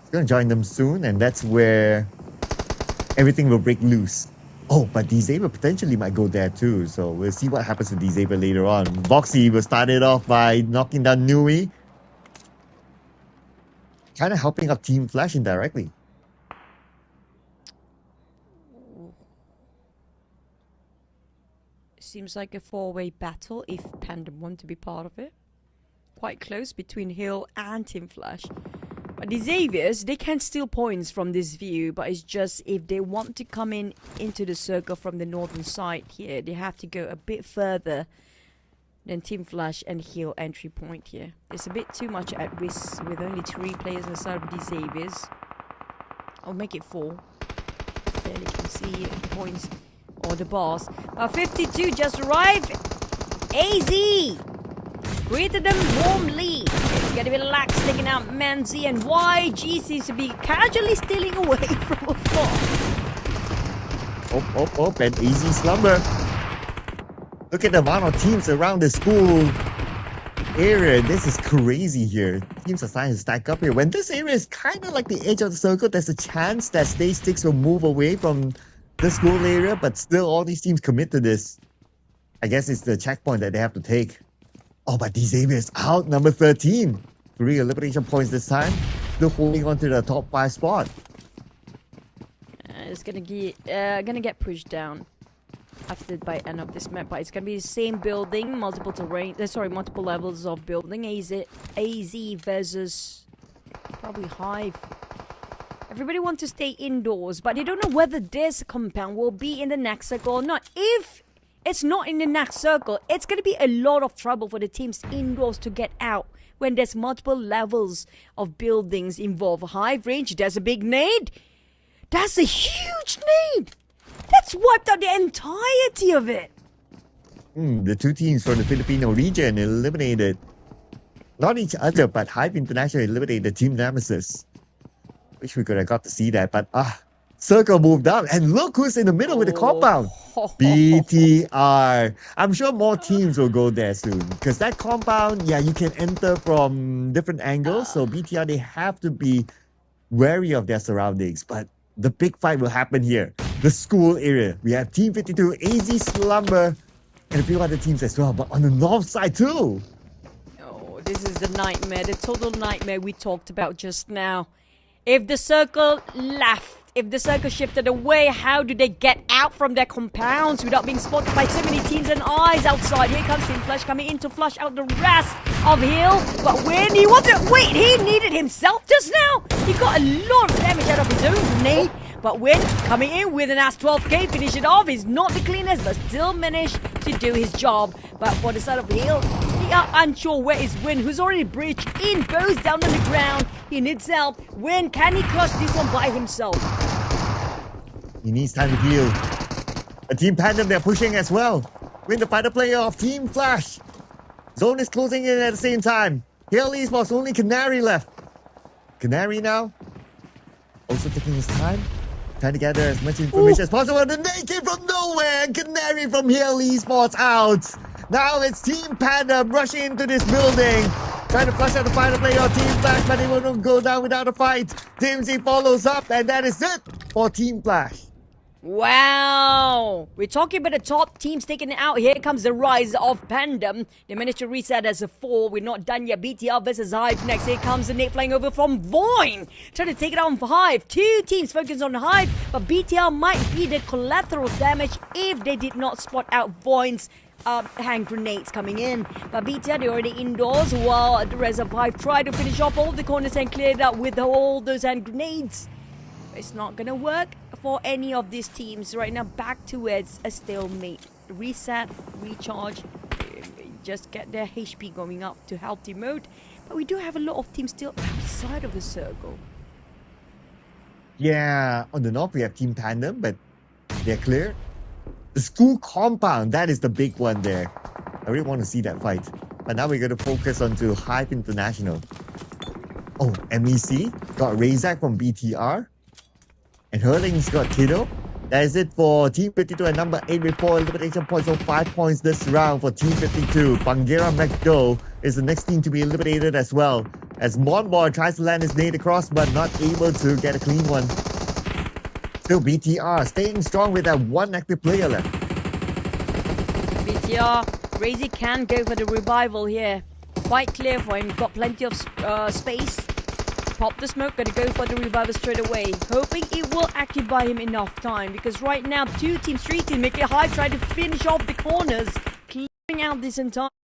is going to join them soon, and that's where everything will break loose. Oh, but D-Saber potentially might go there too, so we'll see what happens to D-Saber later on. Boxy will start it off by knocking down Nui. kind of helping up Team Flash indirectly. Seems like a four-way battle if Pandem want to be part of it. Quite close between Hill and Team Flash. But the Xaviers, they can steal points from this view, but it's just if they want to come into the circle from the northern side here, they have to go a bit further than Team Flash and Hill entry point here. It's a bit too much at risk with only 3 players on the side of the Xaviers. I'll make it 4. There you can see the points or the bars. 52 just arrived. AZ greeted them warmly. It's gonna be Lax taking out Manzi, and YG seems to be casually stealing away from afar. Oh, and easy slumber. Look at the amount of teams around the school area. This is crazy here. Teams are starting to stack up here. When this area is kind of like the edge of the circle, there's a chance that Stage 6 will move away from the school area, but still all these teams commit to this. I guess it's the checkpoint that they have to take. Oh, but these Xaviers out, number 13. 3 elimination points this time. Still holding on to the top 5 spot. It's gonna get pushed down after by end of this map, but it's gonna be the same building, multiple levels of building. AZ versus probably Hive. Everybody wants to stay indoors, but they don't know whether this compound will be in the next circle or not. If it's not in the next circle, it's going to be a lot of trouble for the teams indoors to get out when there's multiple levels of buildings involved. Hive range, there's a big nade. That's a huge nade. That's wiped out the entirety of it. The 2 teams from the Filipino region eliminated not each other, but Hive International eliminated Team Nemesis. Wish we could have got to see that, but Circle moved up, and look who's in the middle with the compound. BTR. I'm sure more teams will go there soon, because that compound, yeah, you can enter from different angles, so BTR, they have to be wary of their surroundings, but the big fight will happen here. The school area. We have Team 52, AZ Slumber, and a few other teams as well, but on the north side too. Oh, this is the nightmare, the total nightmare we talked about just now. If the circle left, if the circle shifted away, how do they get out from their compounds without being spotted by so many teams and eyes outside? Here comes Team Flash coming in to flush out the rest of Hill. But when he wanted, wait, he needed himself just now. He got a lot of damage out of his own grenade. But Win coming in with an AS-12K, finish it off. He's not the cleanest, but still managed to do his job. But for the side of Hill, they are unsure where is Win, who's already breached in, goes down on the ground. He needs help. Win, can he crush this one by himself? He needs time to heal. A Team Pandem, they're pushing as well. Win the fighter player of Team Flash. Zone is closing in at the same time. Hill Esports, only Canary left. Canary now, also taking his time, trying to gather as much information as possible. The nade came from nowhere, and Canary from Hill Esports out. Now it's Team Panda rushing into this building, trying to flush out the fighter player of Team Flash, but they won't go down without a fight. Team Z follows up, and that is it for Team Flash. Wow! We're talking about the top teams taking it out. Here comes the rise of Pandem. They managed to reset as a 4. We're not done yet. BTR versus Hive next. Here comes the nade flying over from Voin. Trying to take it on for Hive. 2 teams focused on Hive, but BTR might be the collateral damage if they did not spot out Voin's hand grenades coming in. But BTR, they're already indoors while the rest of Hive try to finish off all the corners and clear it out with all those hand grenades. It's not gonna work for any of these teams right now. Back towards a stalemate. Reset, recharge, just get their HP going up to healthy mode. But we do have a lot of teams still outside of the circle. Yeah, on the north we have Team Pandem, but they're clear. The school compound, that is the big one there. I really want to see that fight. But now we're going to focus on to Hive International. Oh, MEC got Razak from BTR. And Hurling's got Kiddo. That is it for Team 52 and number 8 with 4 elimination points, so 5 points this round for Team 52. Bangera McDo is the next team to be eliminated as well, as Monboy tries to land his nade across but not able to get a clean one. Still BTR staying strong with that 1 active player left. BTR, Razy can go for the revival here. Quite clear for him, got plenty of space. pop the smoke, gonna go for the revival straight away, hoping it will actually buy him enough time, because right now 2 teams, 3 teams make it high, try to finish off the corners, clearing out this entire